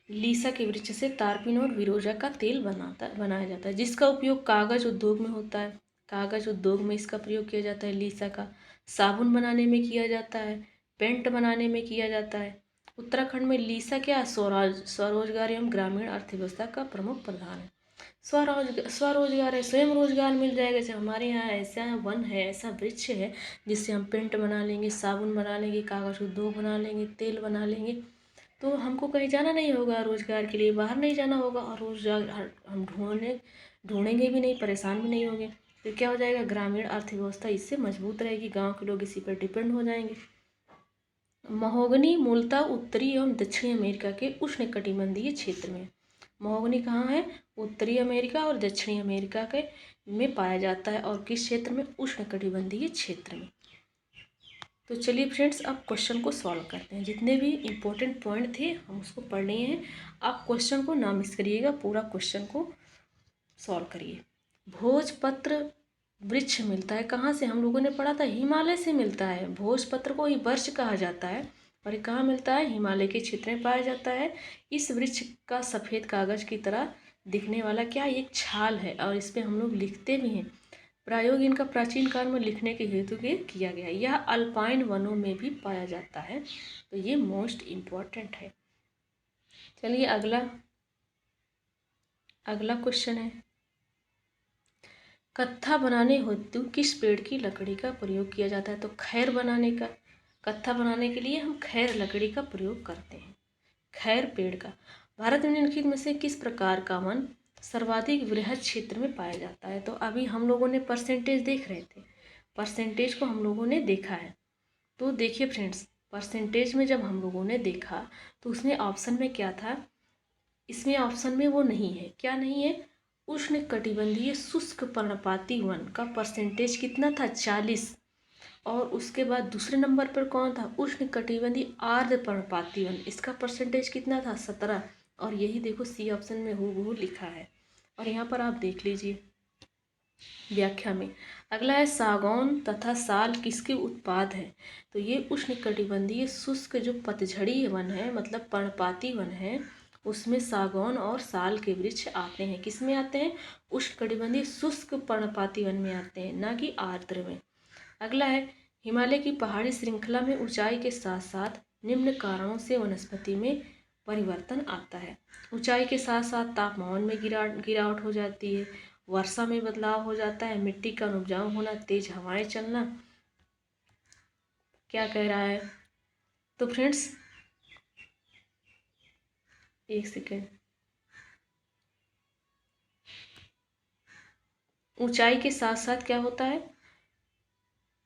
लीसा के वृक्ष से तारपीन और विरोजा का तेल बनाया जाता है, जिसका उपयोग कागज उद्योग में होता है। कागज उद्योग में इसका प्रयोग किया जाता है लीसा का। साबुन बनाने में किया जाता है, पेंट बनाने में किया जाता है। उत्तराखंड में लीसा क्या? स्वरोजगार एवं ग्रामीण अर्थव्यवस्था का प्रमुख प्रधान है। स्वरोजगार है, स्वयं रोजगार मिल जाएगा। जैसे हमारे यहाँ ऐसा वन है, ऐसा वृक्ष है जिससे हम पेंट बना लेंगे, साबुन बना लेंगे, कागज उद्योग बना लेंगे, तेल बना लेंगे। तो हमको कहीं जाना नहीं होगा, रोजगार के लिए बाहर नहीं जाना होगा, और रोजगार हम ढूंढेंगे भी नहीं, परेशान भी नहीं होंगे। तो क्या हो जाएगा? ग्रामीण अर्थव्यवस्था इससे मजबूत रहेगी, गांव के लोग इसी पर डिपेंड हो जाएंगे। महोगनी मूलतः उत्तरी एवं दक्षिणी अमेरिका के उष्णकटिबंधीय क्षेत्र में। महोगनी कहाँ है? उत्तरी अमेरिका और दक्षिणी अमेरिका के में पाया जाता है। और किस क्षेत्र में? उष्णकटिबंधीय क्षेत्र में। तो चलिए फ्रेंड्स, अब क्वेश्चन को सॉल्व करते हैं। जितने भी इम्पोर्टेंट पॉइंट थे हम उसको पढ़ लिए हैं। आप क्वेश्चन को ना मिस करिएगा, पूरा क्वेश्चन को सॉल्व करिए। भोजपत्र वृक्ष मिलता है कहाँ से? हम लोगों ने पढ़ा था हिमालय से मिलता है। भोजपत्र को ही वर्ष कहा जाता है, और ये कहाँ मिलता है? हिमालय के क्षेत्र में पाया जाता है। इस वृक्ष का सफ़ेद कागज की तरह दिखने वाला क्या? एक छाल है, और इस पर हम लोग लिखते भी हैं। प्रयोग इनका प्राचीन काल में लिखने के हेतु के किया गया। यह अल्पाइन वनों में भी पाया जाता है, तो ये मोस्ट इम्पॉर्टेंट है। चलिए अगला अगला क्वेश्चन है, कत्था बनाने हेतु किस पेड़ की लकड़ी का प्रयोग किया जाता है? तो खैर बनाने का, कत्था बनाने के लिए हम खैर लकड़ी का प्रयोग करते हैं, खैर पेड़ का। भारत में निम्नलिखित में से किस प्रकार का वन सर्वाधिक वृहद क्षेत्र में पाया जाता है? तो अभी हम लोगों ने परसेंटेज देख रहे थे, परसेंटेज को हम लोगों ने देखा है। तो देखिए फ्रेंड्स, परसेंटेज में जब हम लोगों ने देखा तो उसमें ऑप्शन में क्या था, इसमें ऑप्शन में वो नहीं है, क्या नहीं है, उष्णकटिबंधीय शुष्क पर्णपाती वन का परसेंटेज कितना था, 40। और उसके बाद दूसरे नंबर पर कौन था, उष्णकटिबंधीय आर्द्र पर्णपाती वन, इसका परसेंटेज कितना था, 17। और यही देखो सी ऑप्शन में हूबहू लिखा है। और यहाँ पर आप देख लीजिए व्याख्या में। अगला है, सागौन तथा साल किसके उत्पाद हैं? तो ये उष्णकटिबंधीय शुष्क जो पतझड़ी वन है, मतलब पर्णपाती वन है, उसमें सागौन और साल के वृक्ष आते हैं। किस में आते हैं, उष्णकटिबंधीय शुष्क पर्णपाती वन में आते हैं, ना कि आर्द्र में। अगला है, हिमालय की पहाड़ी श्रृंखला में ऊंचाई के साथ साथ निम्न कारणों से वनस्पति में परिवर्तन आता है। ऊंचाई के साथ साथ तापमान में गिरावट हो जाती है, वर्षा में बदलाव हो जाता है, मिट्टी का उपजाऊ होना, तेज हवाएं चलना। क्या कह रहा है, तो फ्रेंड्स एक सेकेंड, ऊंचाई के साथ साथ क्या होता है,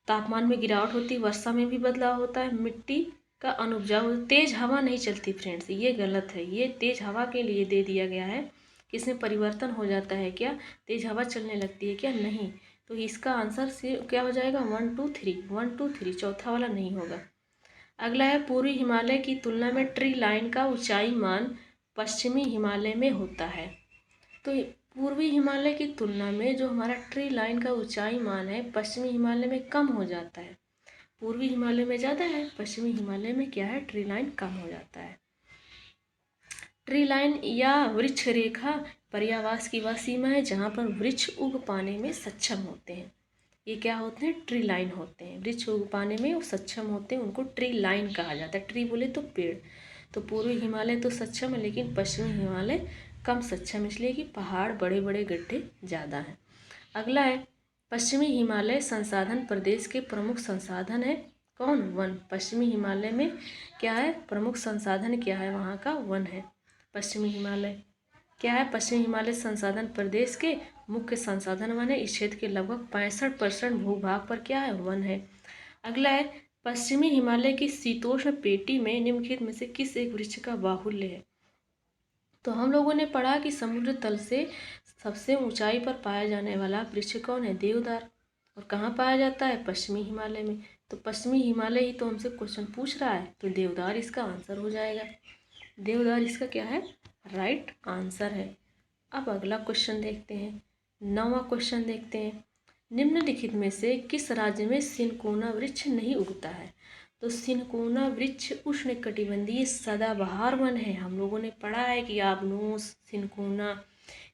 तापमान में गिरावट होती है, वर्षा में भी बदलाव होता है, मिट्टी का अनुपजाऊ, तेज हवा नहीं चलती फ्रेंड्स, ये गलत है, ये तेज हवा के लिए दे दिया गया है कि इसमें परिवर्तन हो जाता है, क्या तेज हवा चलने लगती है क्या, नहीं। तो इसका आंसर से क्या हो जाएगा, 1 2 3, 1 2 3, चौथा वाला नहीं होगा। अगला है, पूर्वी हिमालय की तुलना में ट्री लाइन का ऊंचाई मान पश्चिमी हिमालय में होता है। तो पूर्वी हिमालय की तुलना में जो हमारा ट्री लाइन का ऊंचाई मान है पश्चिमी हिमालय में कम हो जाता है, पूर्वी हिमालय में ज़्यादा है, पश्चिमी हिमालय में क्या है, ट्री लाइन कम हो जाता है। ट्री लाइन या वृक्ष रेखा पर्यावास की वह सीमा है जहाँ पर वृक्ष उग पाने में सक्षम होते हैं। ये क्या होते हैं, ट्री लाइन होते हैं, वृक्ष उग पाने में वो सक्षम होते हैं, उनको ट्री लाइन कहा जाता है। ट्री बोले तो पेड़, तो पूर्वी हिमालय तो सक्षम है लेकिन पश्चिमी हिमालय कम सक्षम, इसलिए कि पहाड़ बड़े बड़े गड्ढे ज़्यादा हैं। अगला है, पश्चिमी हिमालय संसाधन प्रदेश के प्रमुख संसाधन है कौन, वन। पश्चिमी हिमालय में क्या है, प्रमुख संसाधन क्या है, वहाँ का वन है। पश्चिमी हिमालय क्या है, पश्चिमी हिमालय संसाधन प्रदेश के मुख्य संसाधन वन है। इस क्षेत्र के लगभग 65% भूभाग पर क्या है, वन है। अगला है, पश्चिमी हिमालय की शीतोष्ण पेटी में निम्नलिखित में से किस एक वृक्ष का बाहुल्य है? तो हम लोगों ने पढ़ा कि समुद्र तल से सबसे ऊंचाई पर पाया जाने वाला वृक्ष कौन है, देवदार। और कहाँ पाया जाता है, पश्चिमी हिमालय में। तो पश्चिमी हिमालय ही तो हमसे क्वेश्चन पूछ रहा है, तो देवदार इसका आंसर हो जाएगा, देवदार इसका क्या है, राइट आंसर है। अब अगला क्वेश्चन देखते हैं, 9वां क्वेश्चन देखते हैं, निम्नलिखित में से किस राज्य में सिनकोना वृक्ष नहीं उगता है? तो सिनकोना वृक्ष उष्णकटिबंधीय सदाबहार वन है। हम लोगों ने पढ़ा है कि याबनोस, सिनकोना,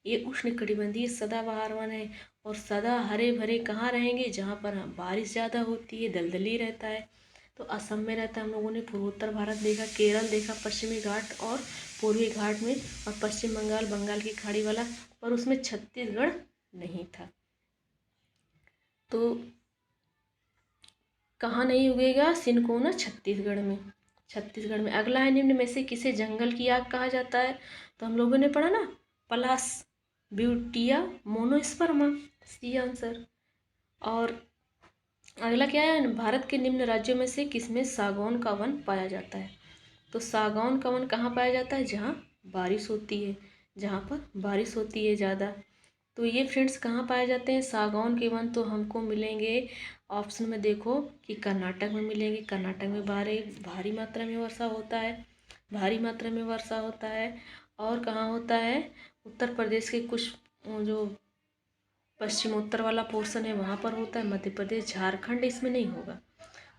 ये उष्णकटिबंधीय सदाबहार वन है। और सदा हरे भरे कहाँ रहेंगे, जहाँ पर बारिश ज़्यादा होती है, दलदली रहता है। तो असम में रहता है, हम लोगों ने पूर्वोत्तर भारत देखा, केरल देखा, पश्चिमी घाट और पूर्वी घाट में, और पश्चिम बंगाल, बंगाल की खाड़ी वाला, पर उसमें छत्तीसगढ़ नहीं था। तो कहाँ नहीं उगेगा, सिनकोना छत्तीसगढ़ में, छत्तीसगढ़ में। अगला है, निम्न में से किसे जंगल की आग कहा जाता है? तो हम लोगों ने पढ़ा ना, पलास, ब्यूटिया, मोनोस्पर्मा, सी आंसर। और अगला क्या है, भारत के निम्न राज्यों में से किसमें सागौन का वन पाया जाता है? तो सागौन का वन कहाँ पाया जाता है, जहाँ बारिश होती है, जहाँ पर बारिश होती है ज़्यादा। तो ये फ्रेंड्स कहाँ पाए जाते हैं, सागौन के वन तो हमको मिलेंगे, ऑप्शन में देखो कि कर्नाटक में मिलेंगे, कर्नाटक में भारी मात्रा में वर्षा होता है, भारी मात्रा में वर्षा होता है। और कहाँ होता है, उत्तर प्रदेश के कुछ जो पश्चिमोत्तर वाला पोर्शन है वहाँ पर होता है, मध्य प्रदेश, झारखंड इसमें नहीं होगा।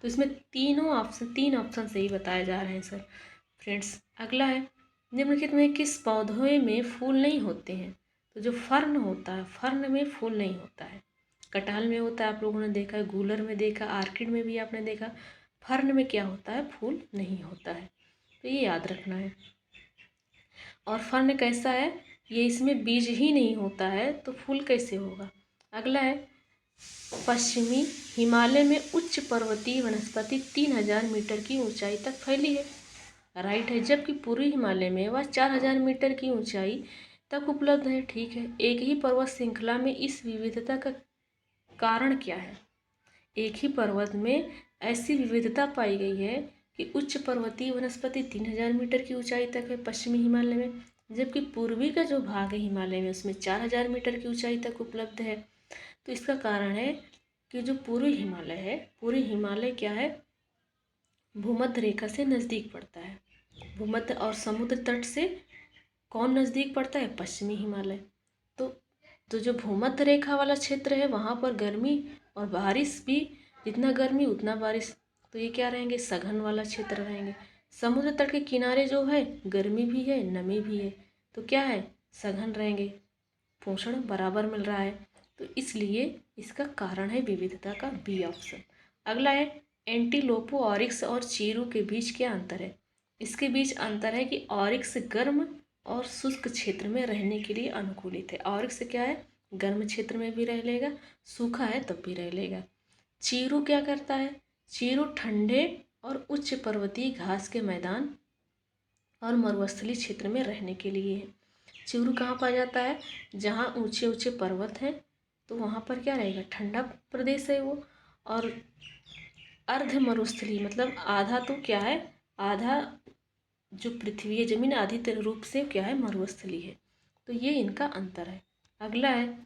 तो इसमें तीन ऑप्शन सही बताए जा रहे हैं सर। फ्रेंड्स अगला है, निम्नलिखित में किस पौधे में फूल नहीं होते हैं? तो जो फर्न होता है, फर्न में फूल नहीं होता है। कटहल में होता है, आप लोगों ने देखा है, गूलर में देखा, आर्किड में भी आपने देखा। फर्न में क्या होता है, फूल नहीं होता है, तो ये याद रखना है। और फर्न कैसा है, ये इसमें बीज ही नहीं होता है तो फूल कैसे होगा। अगला है पश्चिमी हिमालय में उच्च पर्वतीय वनस्पति 3000 मीटर की ऊंचाई तक फैली है। राइट है, जबकि पूर्वी हिमालय में वह 4000 मीटर की ऊंचाई तक उपलब्ध है। ठीक है, एक ही पर्वत श्रृंखला में इस विविधता का कारण क्या है। एक ही पर्वत में ऐसी विविधता पाई गई है कि उच्च पर्वतीय वनस्पति 3000 मीटर की ऊंचाई तक है पश्चिमी हिमालय में, जबकि पूर्वी का जो भाग है हिमालय में उसमें 4000 मीटर की ऊंचाई तक उपलब्ध है। तो इसका कारण है कि जो पूर्वी हिमालय है, पूर्वी हिमालय क्या है, भूमध्य रेखा से नज़दीक पड़ता है। भूमध्य और समुद्र तट से कौन नज़दीक पड़ता है, पश्चिमी हिमालय। तो जो भूमध्य रेखा वाला क्षेत्र है वहाँ पर गर्मी और बारिश भी, जितना गर्मी उतना बारिश, तो ये क्या रहेंगे, सघन वाला क्षेत्र रहेंगे। समुद्र तट के किनारे जो है गर्मी भी है नमी भी है, तो क्या है, सघन रहेंगे, पोषण बराबर मिल रहा है। तो इसलिए इसका कारण है विविधता का, बी ऑप्शन। अगला है एंटीलोपो ऑरिक्स और चीरू के बीच क्या अंतर है। इसके बीच अंतर है कि ऑरिक्स गर्म और शुष्क क्षेत्र में रहने के लिए अनुकूलित है। ऑरिक्स क्या है, गर्म क्षेत्र में भी रह लेगा, सूखा है तब भी रह लेगा। चीरू क्या करता है, चीरू ठंडे और उच्च पर्वतीय घास के मैदान और मरुस्थलीय क्षेत्र में रहने के लिए है। चीरू कहाँ पाया जाता है, जहाँ ऊंचे ऊंचे पर्वत हैं, तो वहाँ पर क्या रहेगा, ठंडा प्रदेश है वो। और अर्ध मरुस्थलीय मतलब आधा तो क्या है, आधा जो पृथ्वी है जमीन आधी रूप से क्या है, मरुस्थलीय है। तो ये इनका अंतर है। अगला है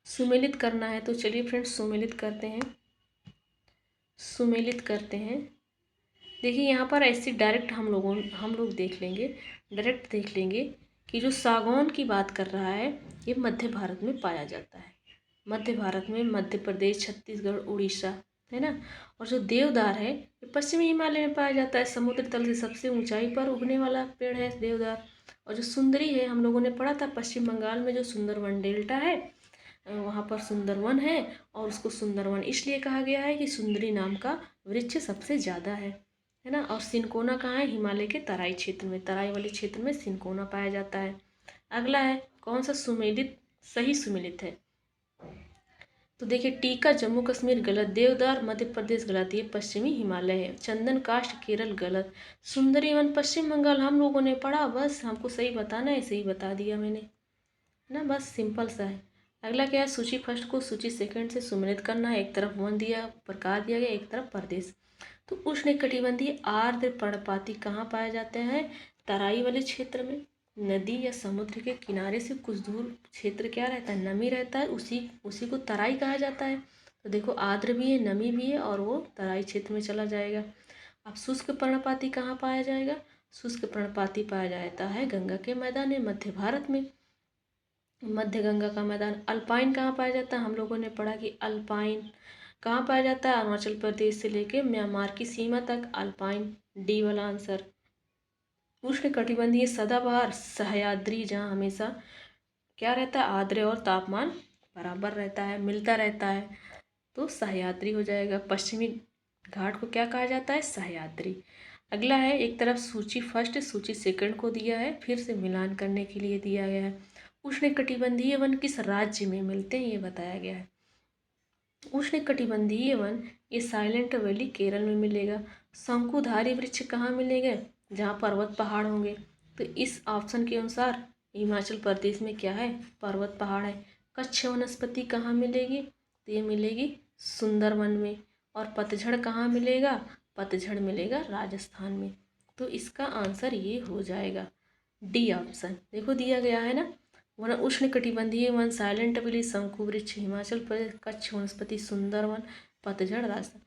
सुमेलित करना है, तो चलिए फ्रेंड्स सुमेलित करते हैं। सुमेलित करते हैं, देखिए यहाँ पर ऐसे डायरेक्ट हम लोग देख लेंगे, डायरेक्ट देख लेंगे कि जो सागौन की बात कर रहा है ये मध्य भारत में पाया जाता है। मध्य भारत में मध्य प्रदेश, छत्तीसगढ़, उड़ीसा, है ना। और जो देवदार है ये पश्चिमी हिमालय में पाया जाता है, समुद्र तल से सबसे ऊंचाई पर उगने वाला पेड़ है देवदार। और जो सुंदरी है, हम लोगों ने पढ़ा था पश्चिम बंगाल में जो सुंदरवन डेल्टा है वहाँ पर सुंदरवन है, और उसको सुंदरवन इसलिए कहा गया है कि सुंदरी नाम का वृक्ष सबसे ज़्यादा है ना। और सिनकोना कहाँ है, हिमालय के तराई क्षेत्र में, तराई वाले क्षेत्र में सिनकोना पाया जाता है। अगला है कौन सा सुमेलित, सही सुमेलित है, तो देखिए टीका जम्मू कश्मीर गलत, देवदार मध्य प्रदेश गलत, ये पश्चिमी हिमालय है। चंदन काष्ठ केरल गलत, सुंदरी वन पश्चिम बंगाल हम लोगों ने पढ़ा, बस हमको सही बताना है, सही बता दिया मैंने ना, बस सिंपल सा है। अगला क्या है, सूची फर्स्ट को सूची सेकंड से सुमेलित करना है। एक तरफ वन दिया, प्रकार दिया गया, एक तरफ प्रदेश। तो उष्णकटिबंधीय आर्द्र पर्णपाती कहाँ पाए जाते हैं, तराई वाले क्षेत्र में। नदी या समुद्र के किनारे से कुछ दूर क्षेत्र क्या रहता है, नमी रहता है, उसी को तराई कहा जाता है। तो देखो आर्द्र भी है, नमी भी है, और वो तराई क्षेत्र में चला जाएगा। अब शुष्क पर्णपाती कहाँ पाया जाएगा, शुष्क पर्णपाती पाया जाता है गंगा के मैदान में, मध्य भारत में, मध्य गंगा का मैदान। अल्पाइन कहाँ पाया जाता है, हम लोगों ने पढ़ा कि अल्पाइन कहाँ पाया जाता है, अरुणाचल प्रदेश से लेके म्यांमार की सीमा तक, अल्पाइन, डी वाला आंसर। उष्णकटिबंधीय सदाबहार सह्याद्री, जहाँ हमेशा क्या रहता है, आर्द्र और तापमान बराबर रहता है, मिलता रहता है, तो सह्याद्री हो जाएगा। पश्चिमी घाट को क्या कहा जाता है, सह्याद्री। अगला है एक तरफ सूची फर्स्ट सूची सेकंड को दिया है, फिर से मिलान करने के लिए दिया गया है। उष्णकटिबंधीय वन किस राज्य में मिलते हैं ये बताया गया है। उष्णकटिबंधीय वन ये साइलेंट वैली केरल में मिलेगा। शंकुधारी वृक्ष कहाँ मिलेंगे, जहाँ पर्वत पहाड़ होंगे, तो इस ऑप्शन के अनुसार हिमाचल प्रदेश में क्या है, पर्वत पहाड़ है। कच्छ वनस्पति कहाँ मिलेगी, तो ये मिलेगी सुंदरवन में। और पतझड़ कहाँ मिलेगा, पतझड़ मिलेगा राजस्थान में। तो इसका आंसर ये हो जाएगा डी ऑप्शन, देखो दिया गया है ना। वन उष्णकटिबंधीय वन, साइलेंट वैली, शंकु वृक्ष हिमाचल प्रदेश, कच्छ वनस्पति सुंदरवन, पतझड़ राजस्थान।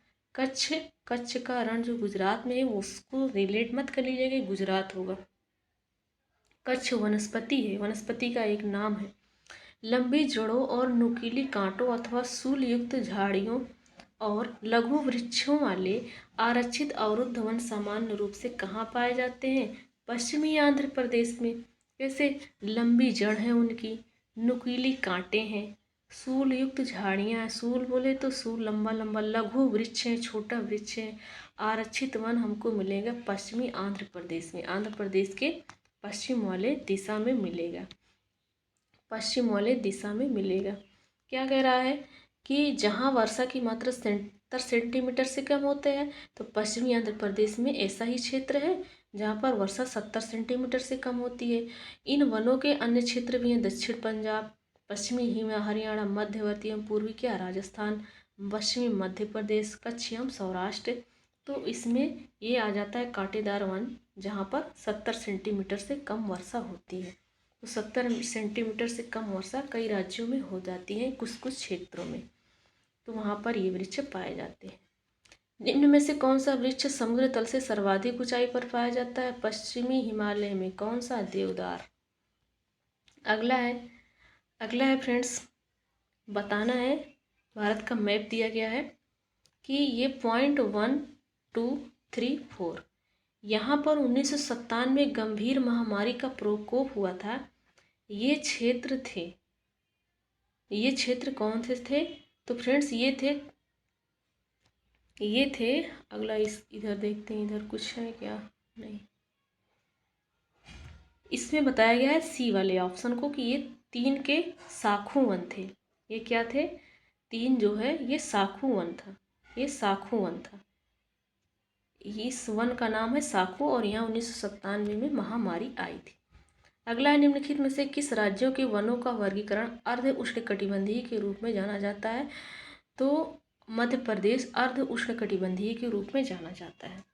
कच्छ का रण जो गुजरात में है उसको रिलेट मत कर लीजिएगा, गुजरात होगा। कच्छ वनस्पति है, वनस्पति का एक नाम है। लंबी जड़ों और नुकीली कांटों अथवा सूल युक्त झाड़ियों और लघु वृक्षों वाले आरक्षित अवरुद्ध वन सामान्य रूप से कहाँ पाए जाते हैं, पश्चिमी आंध्र प्रदेश में। जैसे लंबी जड़ है उनकी, नुकीली कांटे हैं, सूल युक्त झाड़ियाँ हैं, सूल बोले तो सूल लंबा लंबा, लघु वृक्ष है, छोटा वृक्ष है। आरक्षित वन हमको मिलेगा पश्चिमी आंध्र प्रदेश में, आंध्र प्रदेश के पश्चिम वाले दिशा में मिलेगा, पश्चिम वाले दिशा में मिलेगा। क्या कह रहा है कि जहाँ वर्षा की मात्रा 70 सेंटीमीटर से कम होते हैं, तो पश्चिमी आंध्र प्रदेश में ऐसा ही क्षेत्र है जहाँ पर वर्षा 70 सेंटीमीटर से कम होती है। इन वनों के अन्य क्षेत्र भी हैं, दक्षिण पंजाब, पश्चिमी हरियाणा, मध्यवर्ती एवं पूर्वी क्या राजस्थान, पश्चिमी मध्य प्रदेश, कच्छ एवं सौराष्ट्र। तो इसमें ये आ जाता है कांटेदार वन, जहाँ पर 70 सेंटीमीटर से कम वर्षा होती है। तो 70 सेंटीमीटर से कम वर्षा कई राज्यों में हो जाती है, कुछ कुछ क्षेत्रों में, तो वहाँ पर ये वृक्ष पाए जाते हैं। निम्न में से कौन सा वृक्ष समुद्र तल से सर्वाधिक ऊंचाई पर पाया जाता है? पश्चिमी हिमालय में कौन सा? देवदार। अगला है फ्रेंड्स, बताना है, भारत का मैप दिया गया है कि ये पॉइंट 1, 2, 3, 4 यहाँ पर 1997 में गंभीर महामारी का प्रकोप हुआ था। ये क्षेत्र कौन से थे? तो फ्रेंड्स ये थे अगला इधर देखते हैं, इधर कुछ है क्या? नहीं, इसमें बताया गया है सी वाले ऑप्शन को कि ये 3 के साखू वन थे। ये क्या थे? 3 जो है ये साखू वन था, ये साखू वन था। इस वन का नाम है साखू और यहाँ 1997 में महामारी आई थी। अगला है, निम्नलिखित में से किस राज्यों के वनों का वर्गीकरण अर्ध उष्णकटिबंधीय के रूप में जाना जाता है? तो मध्य प्रदेश अर्ध उष्णकटिबंधीय के रूप में जाना जाता है।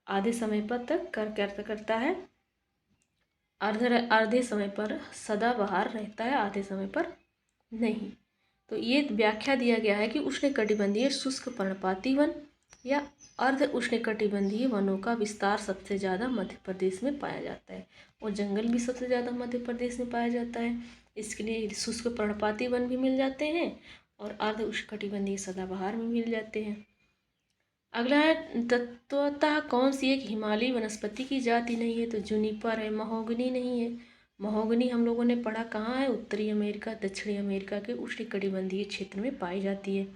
आधे समय पर तक करता है, आधे समय पर सदाबहार रहता है, आधे समय पर नहीं। तो ये व्याख्या दिया गया है कि उष्णकटिबंधीय शुष्क पर्णपाती वन या अर्ध उष्णकटिबंधीय वनों का विस्तार सबसे ज़्यादा मध्य प्रदेश में पाया जाता है और जंगल भी सबसे ज़्यादा मध्य प्रदेश में पाया जाता है। इसके लिए शुष्क पर्णपाती वन भी मिल जाते हैं और अर्ध उष्णकटिबंधीय सदाबहार में मिल जाते हैं। अगला है, तत्वतः कौन सी एक हिमालयी वनस्पति की जाति नहीं है? तो जूनिपर है, महोगनी नहीं है। महोगनी हम लोगों ने पढ़ा कहाँ है? उत्तरी अमेरिका, दक्षिणी अमेरिका के उष्णकटिबंधीय क्षेत्र में पाई जाती है।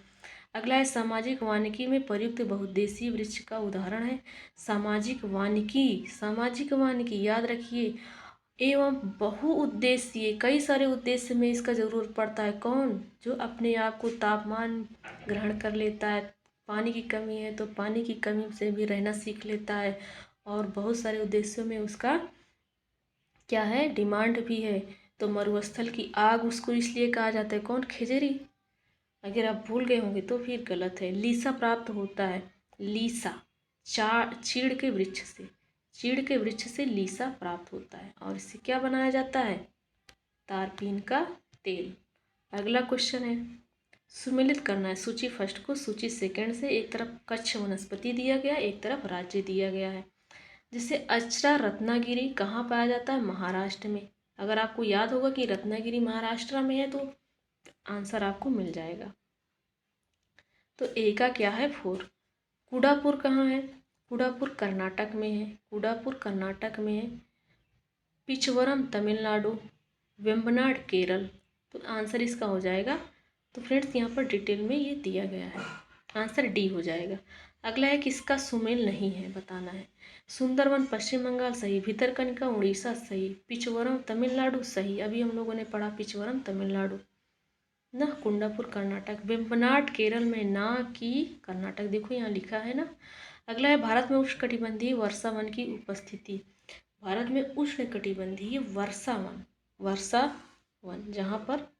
अगला है, सामाजिक वानिकी में प्रयुक्त बहुउद्देशीय वृक्ष का उदाहरण है। सामाजिक वानिकी याद रखिए, एवं बहुउद्देशीय, कई सारे उद्देश्य में इसका जरूरत पड़ता है। कौन? जो अपने आप को तापमान ग्रहण कर लेता है, पानी की कमी है तो पानी की कमी से भी रहना सीख लेता है, और बहुत सारे उद्देश्यों में उसका क्या है? डिमांड भी है। तो मरुस्थल की आग उसको इसलिए कहा जाता है। कौन? खिजरी। अगर आप भूल गए होंगे तो फिर गलत है। लीसा प्राप्त होता है, लीसा चीड़ के वृक्ष से लीसा प्राप्त होता है और इससे क्या बनाया जाता है? तारपीन का तेल। अगला क्वेश्चन है, सुमेलित करना है सूची फर्स्ट को सूची सेकंड से। एक तरफ कच्छ वनस्पति दिया गया, एक तरफ राज्य दिया गया है। जिससे अचरा रत्नागिरी कहाँ पाया जाता है? महाराष्ट्र में। अगर आपको याद होगा कि रत्नागिरी महाराष्ट्र में है तो आंसर आपको मिल जाएगा। तो ए का क्या है? 4। कूडापुर कहाँ है? कूडापुर कर्नाटक में है। पिचवरम तमिलनाडु, वेम्बनाड केरल। तो आंसर इसका हो जाएगा। तो फ्रेंड्स यहाँ पर डिटेल में ये दिया गया है, आंसर डी हो जाएगा। अगला है, किसका सुमेल नहीं है बताना है। सुंदरवन पश्चिम बंगाल सही, भितरकनिका उड़ीसा सही, पिचवरम तमिलनाडु सही, अभी हम लोगों ने पढ़ा पिचवरम तमिलनाडु ना, कुंडापुर कर्नाटक, वेम्बनाड केरल में ना कि कर्नाटक, देखो यहाँ लिखा है ना। अगला है, भारत में उष्णकटिबंधीय वर्षा वन की उपस्थिति। भारत में उष्णकटिबंधीय वर्षा वन जहाँ पर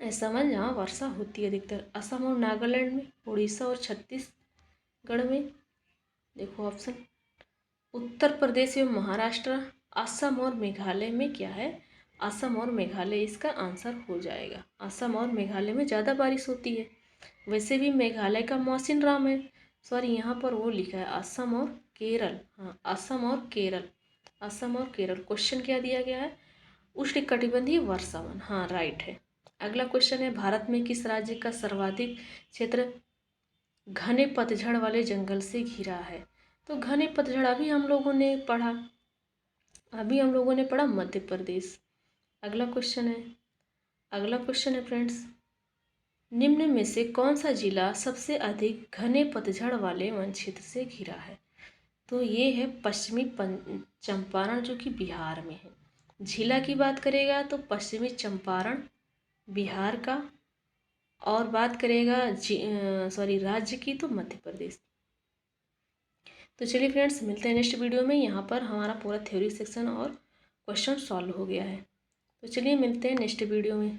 ऐसा वन जहाँ वर्षा होती है अधिकतर असम और नागालैंड में, उड़ीसा और छत्तीसगढ़ में। देखो ऑप्शन, उत्तर प्रदेश एवं महाराष्ट्र, असम और मेघालय में क्या है? असम और मेघालय इसका आंसर हो जाएगा। असम और मेघालय में ज़्यादा बारिश होती है। वैसे भी मेघालय का मौसिनराम है, सॉरी यहाँ पर वो लिखा है असम और केरल। हाँ, असम और केरल। क्वेश्चन क्या दिया गया है? उष्णकटिबंधीय वर्षा वन। हाँ, राइट है। अगला क्वेश्चन है, भारत में किस राज्य का सर्वाधिक क्षेत्र घने पतझड़ वाले जंगल से घिरा है? तो घने पतझड़ अभी हम लोगों ने पढ़ा मध्य प्रदेश। अगला क्वेश्चन है फ्रेंड्स, निम्न में से कौन सा जिला सबसे अधिक घने पतझड़ वाले वन क्षेत्र से घिरा है? तो ये है पश्चिमी चंपारण जो कि बिहार में है। जिला की बात करेगा तो पश्चिमी चंपारण बिहार का, और बात करेगा राज्य की तो मध्य प्रदेश। तो चलिए फ्रेंड्स, मिलते हैं नेक्स्ट वीडियो में। यहाँ पर हमारा पूरा थ्योरी सेक्शन और क्वेश्चन सॉल्व हो गया है। तो चलिए मिलते हैं नेक्स्ट वीडियो में।